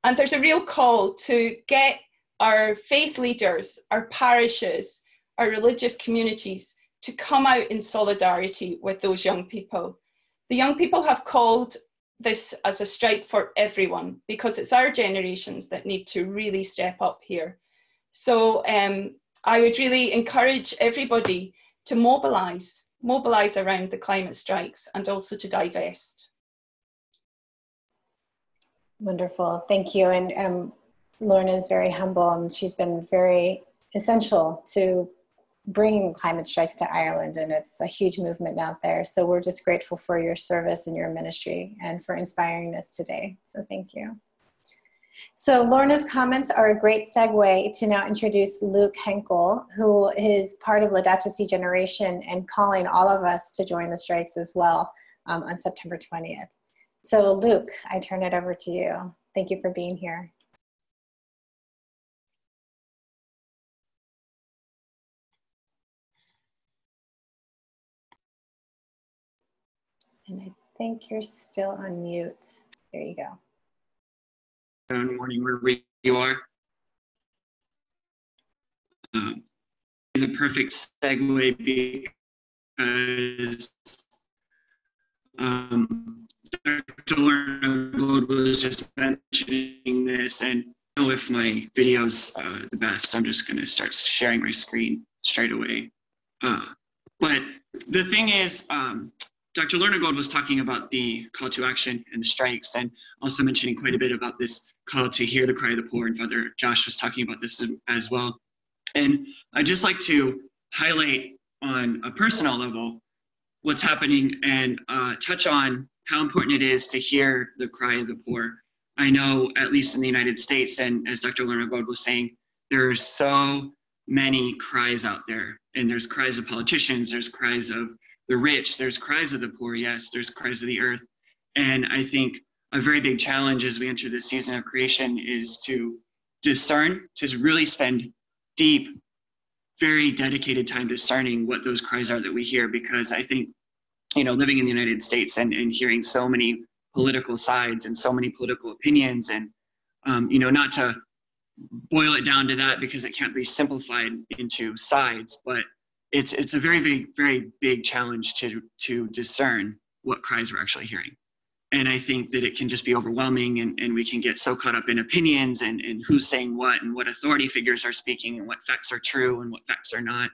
And there's a real call to get our faith leaders, our parishes, our religious communities to come out in solidarity with those young people. The young people have called this as a strike for everyone, because it's our generations that need to really step up here. So I would really encourage everybody to mobilize around the climate strikes and also to divest. Wonderful, thank you. And Lorna is very humble, and she's been very essential to bringing climate strikes to Ireland, and it's a huge movement out there. So we're just grateful for your service and your ministry and for inspiring us today. So thank you. So Lorna's comments are a great segue to now introduce Luke Henkel, who is part of Laudato Si Generation and calling all of us to join the strikes as well on September 20th. So Luke, I turn it over to you. Thank you for being here. And I think you're still on mute. There you go. Good morning, wherever you are. The perfect segue because Dr. Lorna was just mentioning this, and I don't know if my video's the best. I'm just going to start sharing my screen straight away. But the thing is, Dr. Lorna was talking about the call to action and the strikes, and also mentioning quite a bit about this call to hear the cry of the poor, and Father Josh was talking about this as well. And I'd just like to highlight on a personal level what's happening and touch on how important it is to hear the cry of the poor. I know, at least in the United States, and as Dr. Lorna was saying, there are so many cries out there, and there's cries of politicians, there's cries of the rich, there's cries of the poor, yes, there's cries of the earth. And I think a very big challenge as we enter this season of creation is to discern, to really spend deep, very dedicated time discerning what those cries are that we hear, because I think, you know, living in the United States and hearing so many political sides and so many political opinions, and, you know, not to boil it down to that because it can't be simplified into sides, but it's a very, very big challenge to discern what cries we're actually hearing. And I think that it can just be overwhelming, and we can get so caught up in opinions and who's saying what and what authority figures are speaking and what facts are true and what facts are not.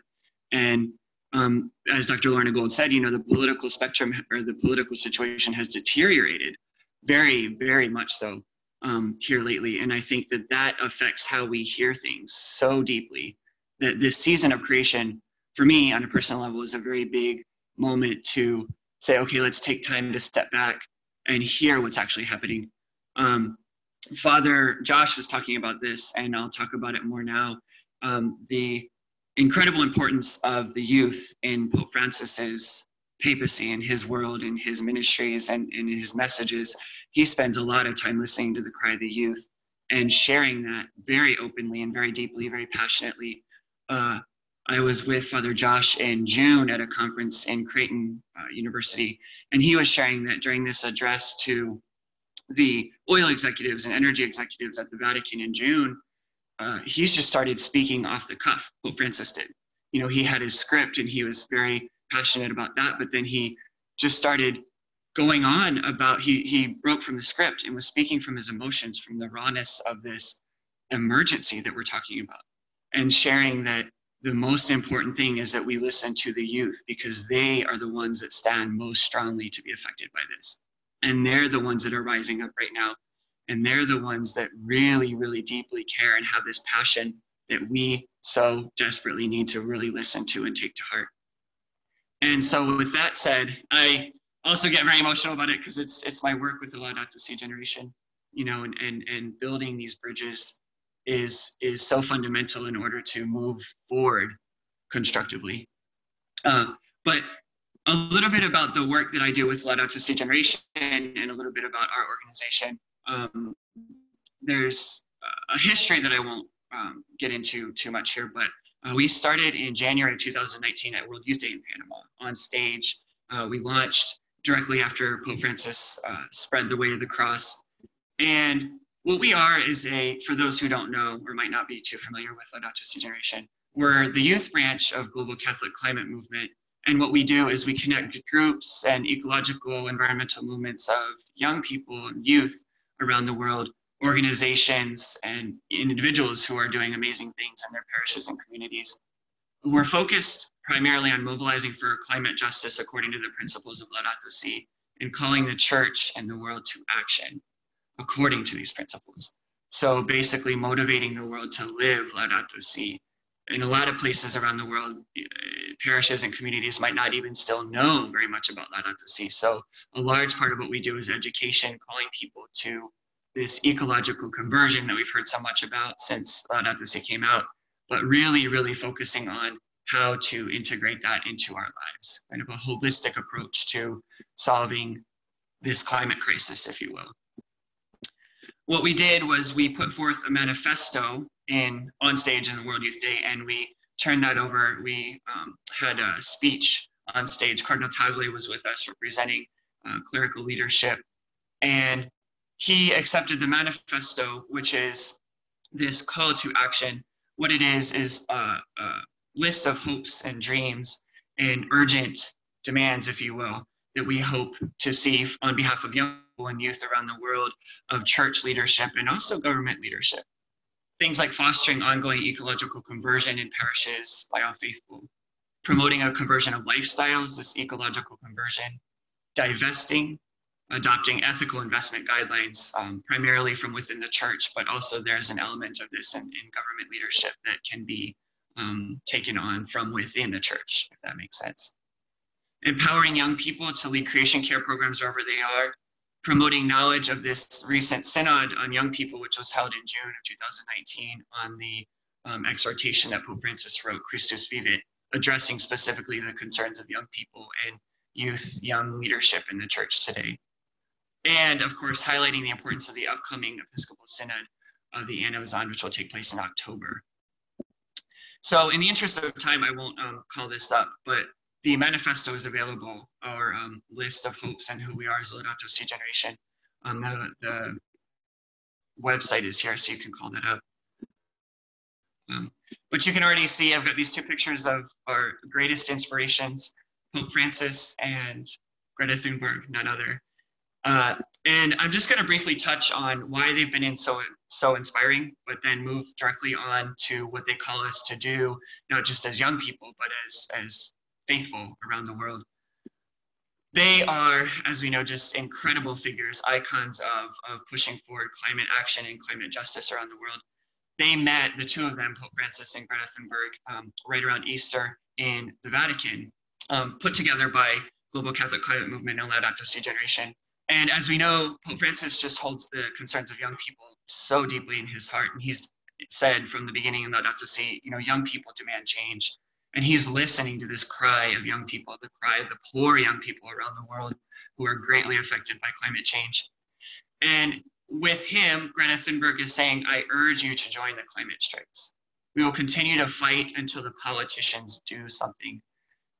And as Dr. Lorna Gold said, you know, the political spectrum or the political situation has deteriorated very, very much so here lately. And I think that that affects how we hear things so deeply, that this season of creation, for me on a personal level, is a very big moment to say, okay, let's take time to step back and hear what's actually happening. Father Josh was talking about this, and I'll talk about it more now. The incredible importance of the youth in Pope Francis's papacy and his world and his ministries and in his messages. He spends a lot of time listening to the cry of the youth and sharing that very openly and very deeply, very passionately. I was with Father Josh in June at a conference in Creighton University, and he was sharing that during this address to the oil executives and energy executives at the Vatican in June, he's just started speaking off the cuff. Pope Francis did. You know, he had his script and he was very passionate about that, but then he just started going on about, he broke from the script and was speaking from his emotions, from the rawness of this emergency that we're talking about, and sharing that the most important thing is that we listen to the youth, because they are the ones that stand most strongly to be affected by this. And they're the ones that are rising up right now. And they're the ones that really, really deeply care and have this passion that we so desperately need to really listen to and take to heart. And so with that said, I also get very emotional about it because it's my work with the Laudato Si generation, you know, and building these bridges is so fundamental in order to move forward constructively. But a little bit about the work that I do with Laudato Si generation and a little bit about our organization. There's a history that I won't get into too much here, but we started in January 2019 at World Youth Day in Panama on stage. We launched directly after Pope Francis spread the way of the cross. And what we are is for those who don't know or might not be too familiar with Laudato Si generation, we're the youth branch of Global Catholic Climate Movement. And what we do is we connect groups and ecological environmental movements of young people and youth around the world, organizations and individuals who are doing amazing things in their parishes and communities. We're focused primarily on mobilizing for climate justice according to the principles of Laudato Si, and calling the church and the world to action according to these principles. So basically motivating the world to live Laudato Si in a lot of places around the world, parishes and communities might not even still know very much about Laudato Si. So a large part of what we do is education, calling people to this ecological conversion that we've heard so much about since Laudato Si came out, but really, really focusing on how to integrate that into our lives, kind of a holistic approach to solving this climate crisis, if you will. What we did was we put forth a manifesto on stage in the World Youth Day, and we turned that over. We had a speech on stage. Cardinal Tagle was with us representing clerical leadership, and he accepted the manifesto, which is this call to action. What it is a list of hopes and dreams and urgent demands, if you will, that we hope to see on behalf of young people and youth around the world, of church leadership and also government leadership. Things like fostering ongoing ecological conversion in parishes by all faithful, promoting a conversion of lifestyles, this ecological conversion, divesting, adopting ethical investment guidelines, primarily from within the church, but also there's an element of this in government leadership that can be taken on from within the church, if that makes sense. Empowering young people to lead creation care programs wherever they are, promoting knowledge of this recent synod on young people, which was held in June of 2019 on the exhortation that Pope Francis wrote, Christus Vivit, addressing specifically the concerns of young people and youth, young leadership in the church today. And of course, highlighting the importance of the upcoming Episcopal Synod of the Annals on, which will take place in October. So in the interest of time, I won't call this up, but the manifesto is available, our list of hopes and who we are as Laudato Si generation. The website is here, so you can call that up. But you can already see I've got these two pictures of our greatest inspirations, Pope Francis and Greta Thunberg, none other. And I'm just going to briefly touch on why they've been so inspiring, but then move directly on to what they call us to do, not just as young people, but as faithful around the world. They are, as we know, just incredible figures, icons of pushing forward climate action and climate justice around the world. They met, the two of them, Pope Francis and Greta Thunberg, right around Easter in the Vatican, put together by Global Catholic Climate Movement and Laudato Si generation. And as we know, Pope Francis just holds the concerns of young people so deeply in his heart. And he's said from the beginning in Laudato Si, young people demand change. And he's listening to this cry of young people, the cry of the poor young people around the world who are greatly affected by climate change. And with him, Greta Thunberg is saying, I urge you to join the climate strikes. We will continue to fight until the politicians do something.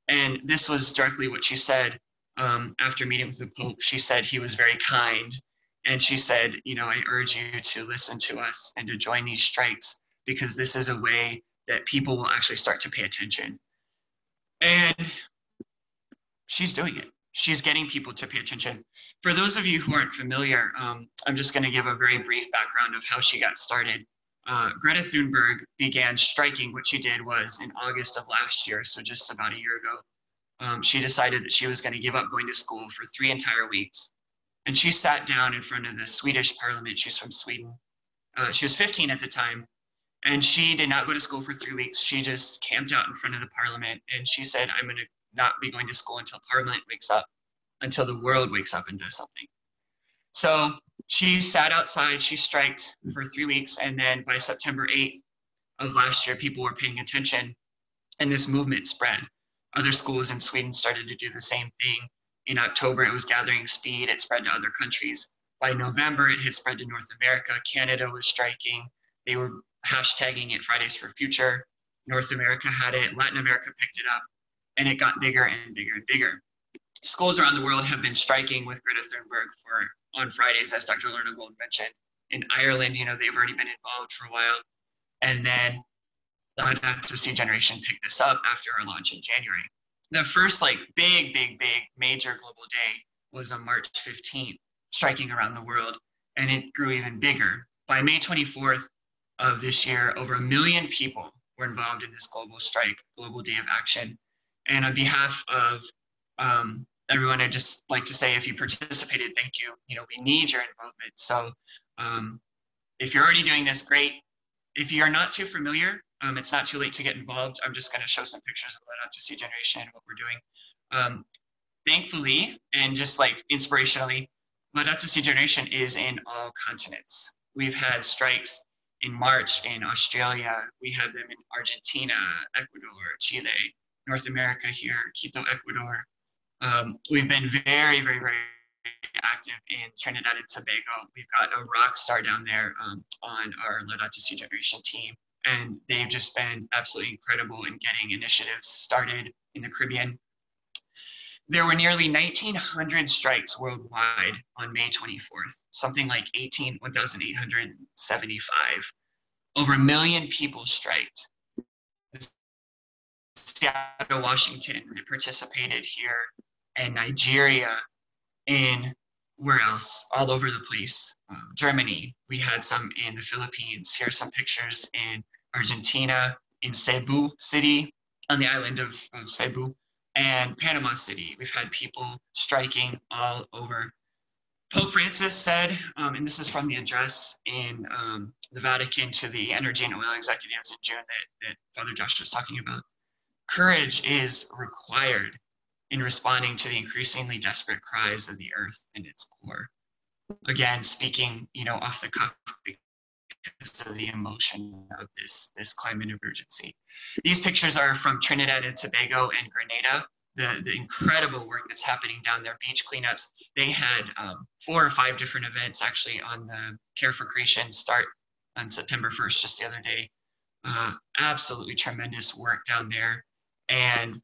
And this was directly what she said after meeting with the Pope. She said he was very kind. And she said, I urge you to listen to us and to join these strikes, because this is a way that people will actually start to pay attention. And she's doing it. She's getting people to pay attention. For those of you who aren't familiar, I'm just going to give a very brief background of how she got started. Greta Thunberg began striking. What she did was in August of last year, so just about a year ago, she decided that she was going to give up going to school for 3 entire weeks. And she sat down in front of the Swedish parliament. She's from Sweden. She was 15 at the time. And she did not go to school for 3 weeks. She just camped out in front of the parliament. And she said, I'm going to not be going to school until parliament wakes up, until the world wakes up and does something. So she sat outside, she striked for 3 weeks. And then by September 8th of last year, people were paying attention and this movement spread. Other schools in Sweden started to do the same thing. In October, it was gathering speed. It spread to other countries. By November, it had spread to North America. Canada was striking. They were hashtagging it Fridays for Future. North America had it. Latin America picked it up. And it got bigger and bigger and bigger. Schools around the world have been striking with Greta Thunberg on Fridays, as Dr. Lorna mentioned. In Ireland, they've already been involved for a while. And then the Laudato Si generation picked this up after our launch in January. The first big major global day was on March 15th, striking around the world, and it grew even bigger. By May 24th of this year, over 1 million people were involved in this global strike, global day of action. And on behalf of everyone, I'd just like to say, if you participated, thank you. We need your involvement. So if you're already doing this, great. If you're not too familiar, It's not too late to get involved. I'm just going to show some pictures of Laudato Si generation and what we're doing. Thankfully, and just like inspirationally, Laudato Si generation is in all continents. We've had strikes in March in Australia. We had them in Argentina, Ecuador, Chile, North America here, Quito, Ecuador. We've been very, very, very active in Trinidad and Tobago. We've got a rock star down there on our Laudato Si generation team. And they've just been absolutely incredible in getting initiatives started in the Caribbean. There were nearly 1,900 strikes worldwide on May 24th, something like 1,875. Over 1 million people striked. Seattle, Washington participated here, and Nigeria, in where else? All over the place. Germany, we had some in the Philippines. Here are some pictures in Argentina, in Cebu City, on the island of Cebu, and Panama City. We've had people striking all over. Pope Francis said, and this is from the address in the Vatican to the energy and oil executives in June that Father Josh was talking about, courage is required in responding to the increasingly desperate cries of the earth and its poor. Again, speaking, off the cuff because of the emotion of this climate emergency. These pictures are from Trinidad and Tobago and Grenada. The incredible work that's happening down there, beach cleanups. They had 4 or 5 different events actually on the Care for Creation start on September 1st, just the other day. Absolutely tremendous work down there. And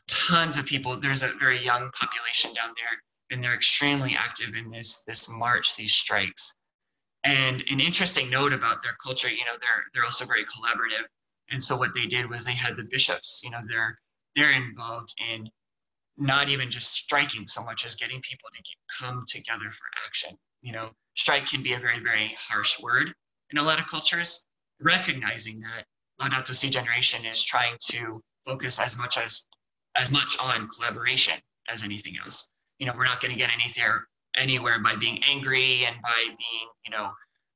tons of people. There's a very young population down there, and they're extremely active in this march, these strikes. And an interesting note about their culture, they're also very collaborative. And so what they did was they had the bishops, they're involved in not even just striking so much as getting people to come together for action. Strike can be a very, very harsh word in a lot of cultures. Recognizing that, Laudato Si generation is trying to focus as much on collaboration as anything else. We're not going to get anywhere by being angry and by being,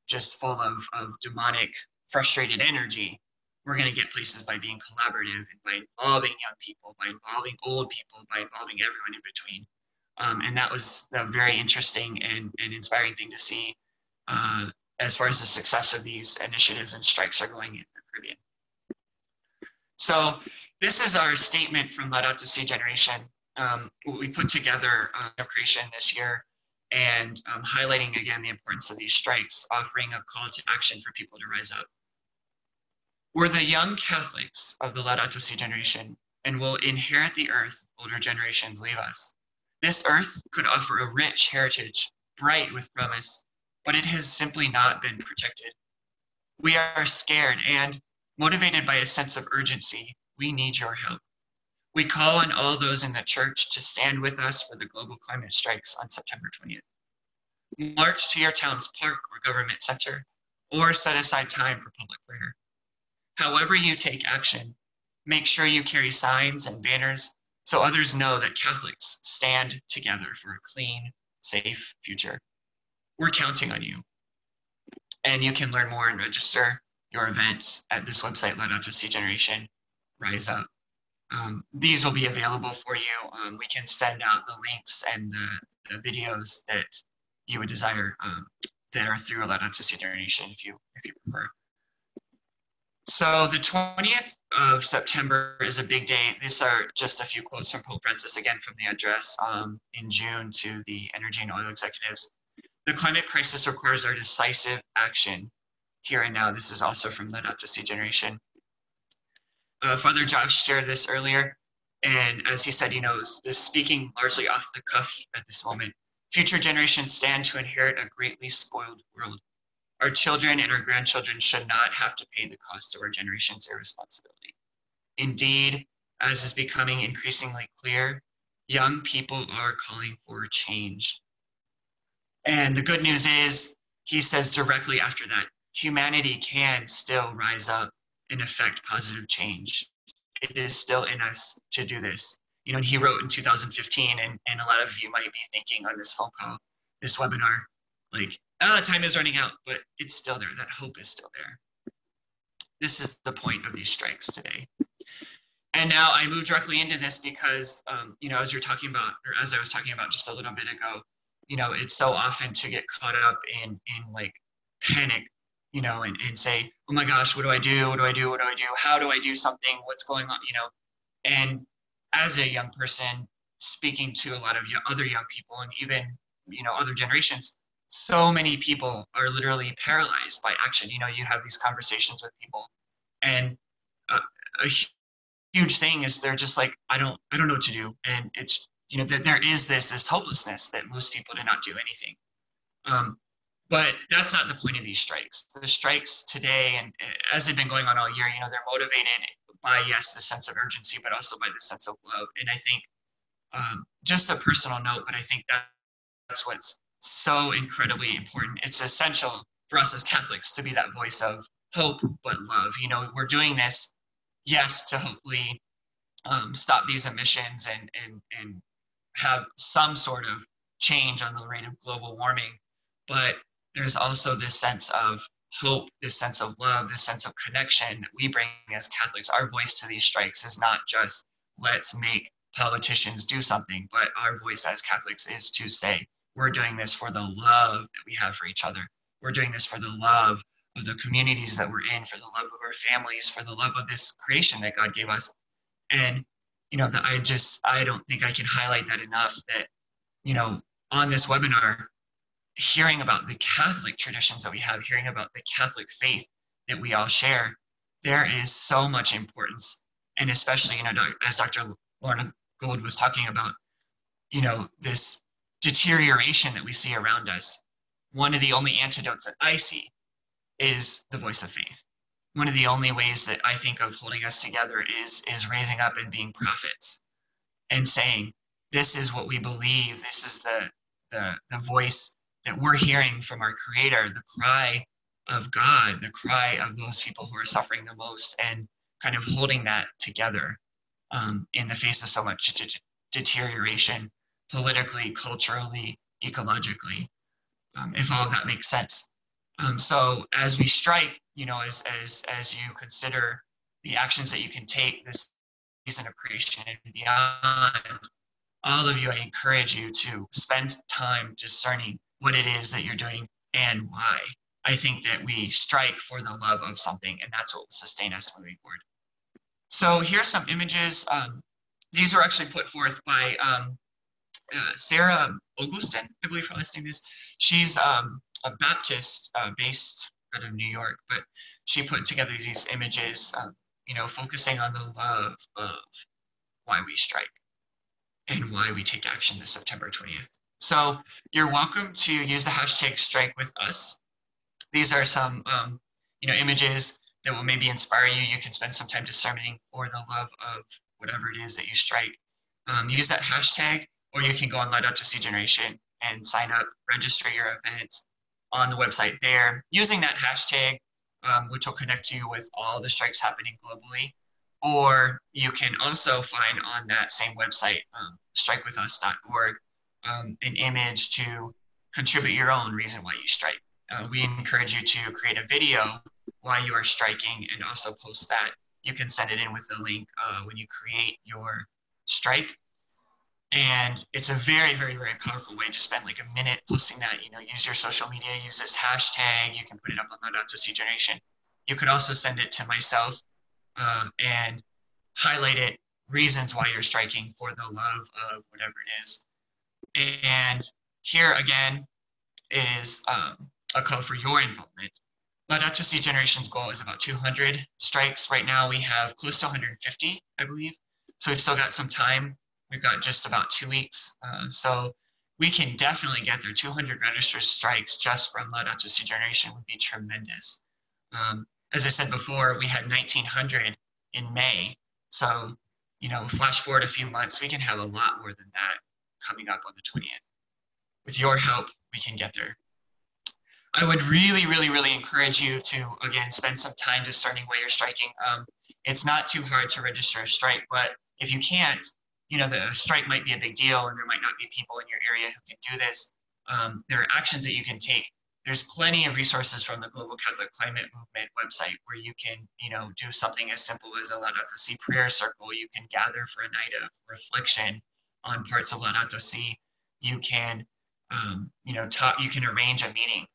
just full of demonic, frustrated energy. We're going to get places by being collaborative and by involving young people, by involving old people, by involving everyone in between. And that was a very interesting and inspiring thing to see as far as the success of these initiatives and strikes are going in the Caribbean. So this is our statement from Laudato Si generation. We put together creation this year and highlighting again the importance of these strikes, offering a call to action for people to rise up. We're the young Catholics of the Laudato Si generation and will inherit the earth older generations leave us. This earth could offer a rich heritage, bright with promise, but it has simply not been protected. We are scared and, motivated by a sense of urgency, we need your help. We call on all those in the church to stand with us for the global climate strikes on September 20th. March to your town's park or government center, or set aside time for public prayer. However you take action, make sure you carry signs and banners so others know that Catholics stand together for a clean, safe future. We're counting on you. And you can learn more and register your event at this website, Laudato Si generation, Rise Up. These will be available for you. We can send out the links and the videos that you would desire that are through Laudato Si generation if you prefer. So the 20th of September is a big day. These are just a few quotes from Pope Francis, again, from the address in June to the energy and oil executives. The climate crisis requires our decisive action here and now. This is also from Laudato Si generation. Father Josh shared this earlier, and as he said, is speaking largely off the cuff at this moment. Future generations stand to inherit a greatly spoiled world. Our children and our grandchildren should not have to pay the cost of our generation's irresponsibility. Indeed, as is becoming increasingly clear, young people are calling for change. And the good news is, he says directly after that, humanity can still rise up and affect positive change. It is still in us to do this. And he wrote in 2015, and a lot of you might be thinking on this phone call, this webinar, like, time is running out, but it's still there. That hope is still there. This is the point of these strikes today. And now I move directly into this because, you know, as you're talking about, or as I was talking about just a little bit ago, you know, it's so often to get caught up in like panic, you know, and say, oh my gosh, what do I do? What do I do? What do I do? How do I do something? What's going on? You know, and as a young person speaking to a lot of other young people and even, you know, other generations, so many people are literally paralyzed by action. You know, you have these conversations with people, and a huge thing is they're just like, I don't know what to do. And it's, you know, that there is this hopelessness that moves people to not do anything. But that's not the point of these strikes. The strikes today, and as they've been going on all year, you know, they're motivated by, yes, the sense of urgency, but also by the sense of love. And I think, just a personal note, but I think that's what's so incredibly important. It's essential for us as Catholics to be that voice of hope, but love. You know, we're doing this, yes, to hopefully stop these emissions and have some sort of change on the rate of global warming. But there's also this sense of hope, this sense of love, this sense of connection that we bring as Catholics. Our voice to these strikes is not just let's make politicians do something, but our voice as Catholics is to say, we're doing this for the love that we have for each other. We're doing this for the love of the communities that we're in, for the love of our families, for the love of this creation that God gave us. And, you know, I don't think I can highlight that enough, that, you know, on this webinar, hearing about the Catholic traditions that we have, hearing about the Catholic faith that we all share, there is so much importance. And especially, you know, as Dr. Lorna Gold was talking about, you know, this deterioration that we see around us. One of the only antidotes that I see is the voice of faith. One of the only ways that I think of holding us together is raising up and being prophets and saying, this is what we believe. This is the voice that we're hearing from our Creator, the cry of God, the cry of those people who are suffering the most, and kind of holding that together in the face of so much deterioration, politically, culturally, ecologically, if all of that makes sense. So as we strike, you know, as you consider the actions that you can take this season of creation and beyond, all of you, I encourage you to spend time discerning what it is that you're doing and why. I think that we strike for the love of something, and that's what will sustain us moving forward. So here's some images. These were actually put forth by Sarah Augustin, I believe her last name is. She's a Baptist based out of New York, but she put together these images, you know, focusing on the love of why we strike and why we take action this September 20th. So you're welcome to use the hashtag strike with us. These are some, you know, images that will maybe inspire you. You can spend some time discerning for the love of whatever it is that you strike. Use that hashtag, or you can go on Laudato Si Generation and sign up, register your event on the website there using that hashtag, which will connect you with all the strikes happening globally. Or you can also find on that same website, strikewithus.org, an image to contribute your own reason why you strike. We encourage you to create a video while you are striking and also post that. You can send it in with the link when you create your strike. And it's a very, very, very powerful way to spend like a minute posting that. You know, use your social media, use this hashtag. You can put it up on Laudato Si Generation. You could also send it to myself and highlight it, reasons why you're striking for the love of whatever it is. And here again is a call for your involvement. Laudato Si Generation's goal is about 200 strikes. Right now we have close to 150, I believe. So we've still got some time. We've got just about 2 weeks. So we can definitely get there. 200 registered strikes just from Laudato Si Generation would be tremendous. As I said before, we had 1,900 in May. So, you know, flash forward a few months, we can have a lot more than that coming up on the 20th. With your help, we can get there. I would really, really, really encourage you to, again, spend some time discerning why you're striking. It's not too hard to register a strike, but if you can't, you know, the strike might be a big deal and there might not be people in your area who can do this. There are actions that you can take there's plenty of resources from the Global Catholic Climate Movement website where you can, do something as simple as a Laudato Si prayer circle. You can gather for a night of reflection on parts of Laudato Si. You can, you can arrange a meeting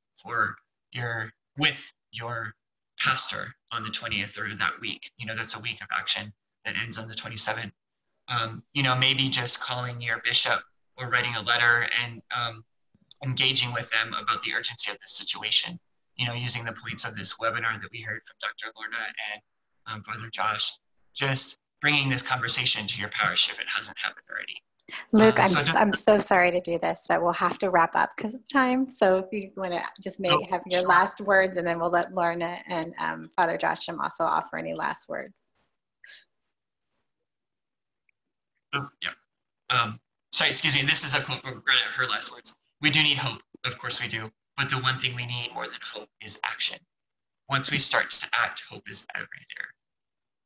with your pastor on the 20th or that week. That's a week of action that ends on the 27th. Maybe just calling your bishop or writing a letter and engaging with them about the urgency of this situation, using the points of this webinar that we heard from Dr. Lorna and Father Josh, just bringing this conversation to your parish if it hasn't happened already. Luke, I'm so sorry to do this, but we'll have to wrap up because of time. So if you want to just have your last words, and then we'll let Lorna and Father Joshtrom also offer any last words. Oh, yeah. Sorry, excuse me. This is a quote from Greta, her last words. We do need hope. Of course we do. But the one thing we need more than hope is action. Once we start to act, hope is there.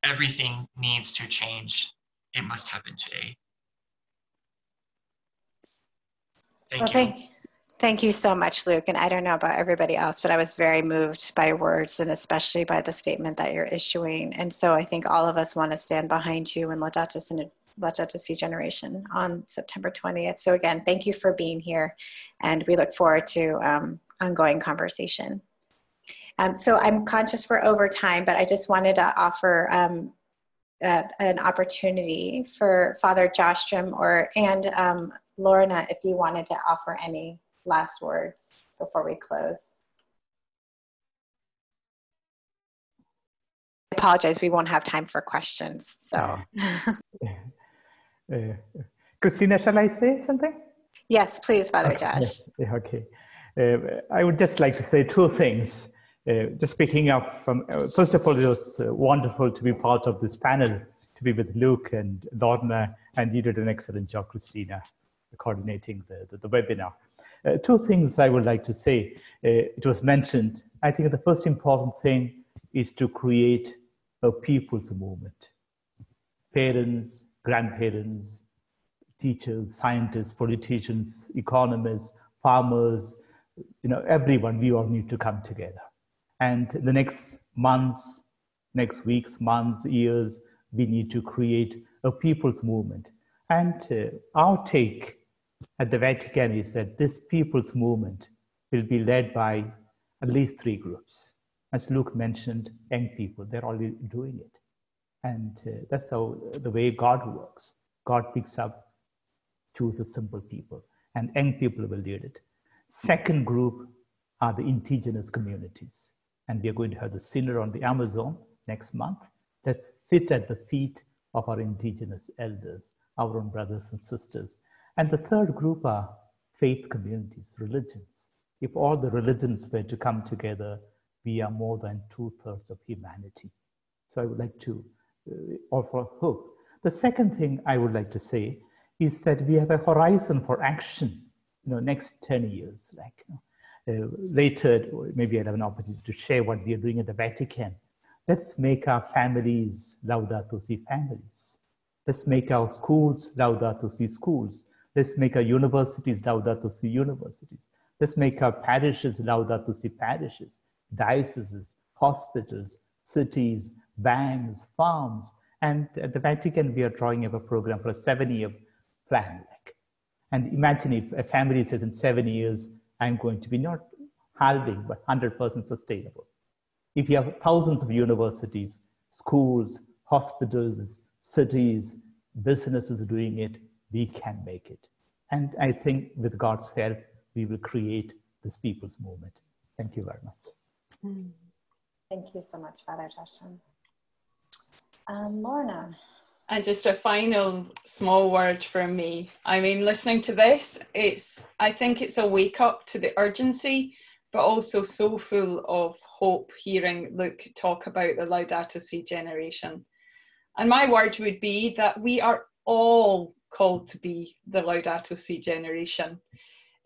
Everything needs to change. It must happen today. Thank you so much, Luke. And I don't know about everybody else, but I was very moved by your words, and especially by the statement that you're issuing. And so I think all of us want to stand behind you in Laudato Si Generation on September 20th. So again, thank you for being here, and we look forward to ongoing conversation. So I'm conscious we're over time, but I just wanted to offer an opportunity for Father Joshtrom and Lorna, if you wanted to offer any last words before we close. I apologize, we won't have time for questions, so. Christina, shall I say something? Yes, please, Father Josh. Okay. I would just like to say two things. Just picking up from, first of all, it was wonderful to be part of this panel, to be with Luke and Lorna, and you did an excellent job, Christina, coordinating the webinar. Two things I would like to say. It was mentioned, I think the first important thing is to create a people's movement. Parents, grandparents, teachers, scientists, politicians, economists, farmers, everyone, we all need to come together. And the next months, next weeks, months, years, we need to create a people's movement. And our take at the Vatican is that this people's movement will be led by at least 3 groups. As Luke mentioned, young people, they're already doing it. And that's how the way God works. God picks up, chooses simple people, and young people will lead it. Second group are the indigenous communities. And we are going to have the synod on the Amazon next month. Let's sit at the feet of our indigenous elders, our own brothers and sisters. And the third group are faith communities, religions. If all the religions were to come together, we are more than 2/3 of humanity. So I would like to offer hope. The second thing I would like to say is that we have a horizon for action, next 10 years. Later, maybe I'll have an opportunity to share what we are doing at the Vatican. Let's make our families Laudato Si families. Let's make our schools Laudato Si schools. Let's make our universities Laudato Si universities. Let's make our parishes Laudato Si parishes, dioceses, hospitals, cities, banks, farms. And at the Vatican, we are drawing up a program for a 7-year plan. And imagine if a family says in 7 years, I'm going to be not halving, but 100% sustainable. If you have thousands of universities, schools, hospitals, cities, businesses doing it, we can make it. And I think with God's help, we will create this people's movement. Thank you very much. Thank you so much, Father Joshtrom. Lorna. And just a final small word from me. I mean, listening to this, I think it's a wake up to the urgency, but also so full of hope hearing Luke talk about the Laudato Si generation. And my word would be that we are all called to be the Laudato Si generation.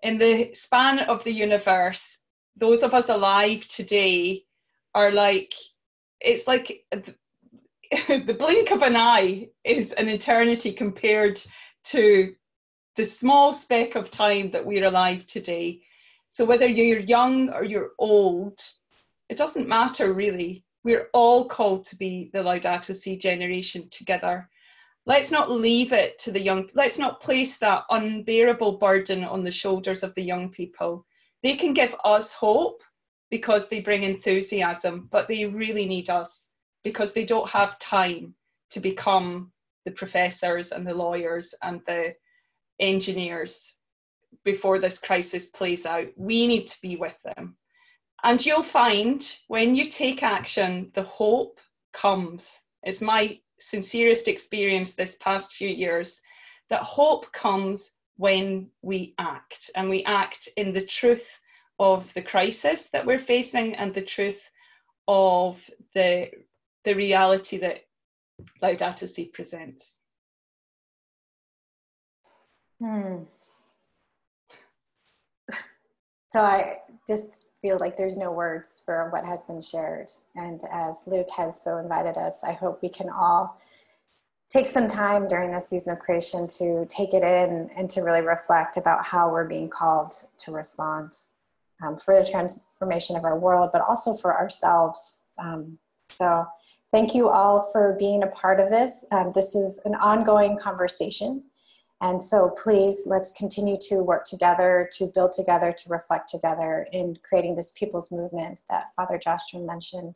In the span of the universe, those of us alive today are like, it's like the blink of an eye is an eternity compared to the small speck of time that we're alive today. So whether you're young or you're old, it doesn't matter really. We're all called to be the Laudato Si generation together. Let's not leave it to the young, let's not place that unbearable burden on the shoulders of the young people. They can give us hope because they bring enthusiasm, but they really need us because they don't have time to become the professors and the lawyers and the engineers before this crisis plays out. We need to be with them. And you'll find when you take action, the hope comes. It's my sincerest experience this past few years that hope comes when we act, and we act in the truth of the crisis that we're facing and the truth of the reality that Laudato Si presents. So I just feel like there's no words for what has been shared. And as Luke has so invited us, I hope we can all take some time during this season of creation to take it in and to really reflect about how we're being called to respond for the transformation of our world, but also for ourselves. So thank you all for being a part of this. This is an ongoing conversation. And so please, let's continue to work together, to build together, to reflect together in creating this people's movement that Father Joshtrom mentioned,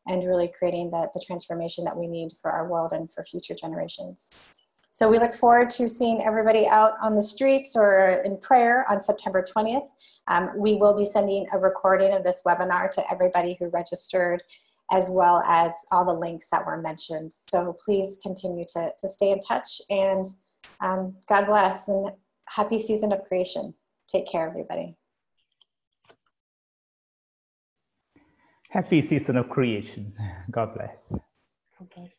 and really creating the transformation that we need for our world and for future generations. So we look forward to seeing everybody out on the streets or in prayer on September 20th. We will be sending a recording of this webinar to everybody who registered, as well as all the links that were mentioned. So please continue to stay in touch, and God bless and happy season of creation. Take care, everybody. Happy season of creation. God bless. God bless.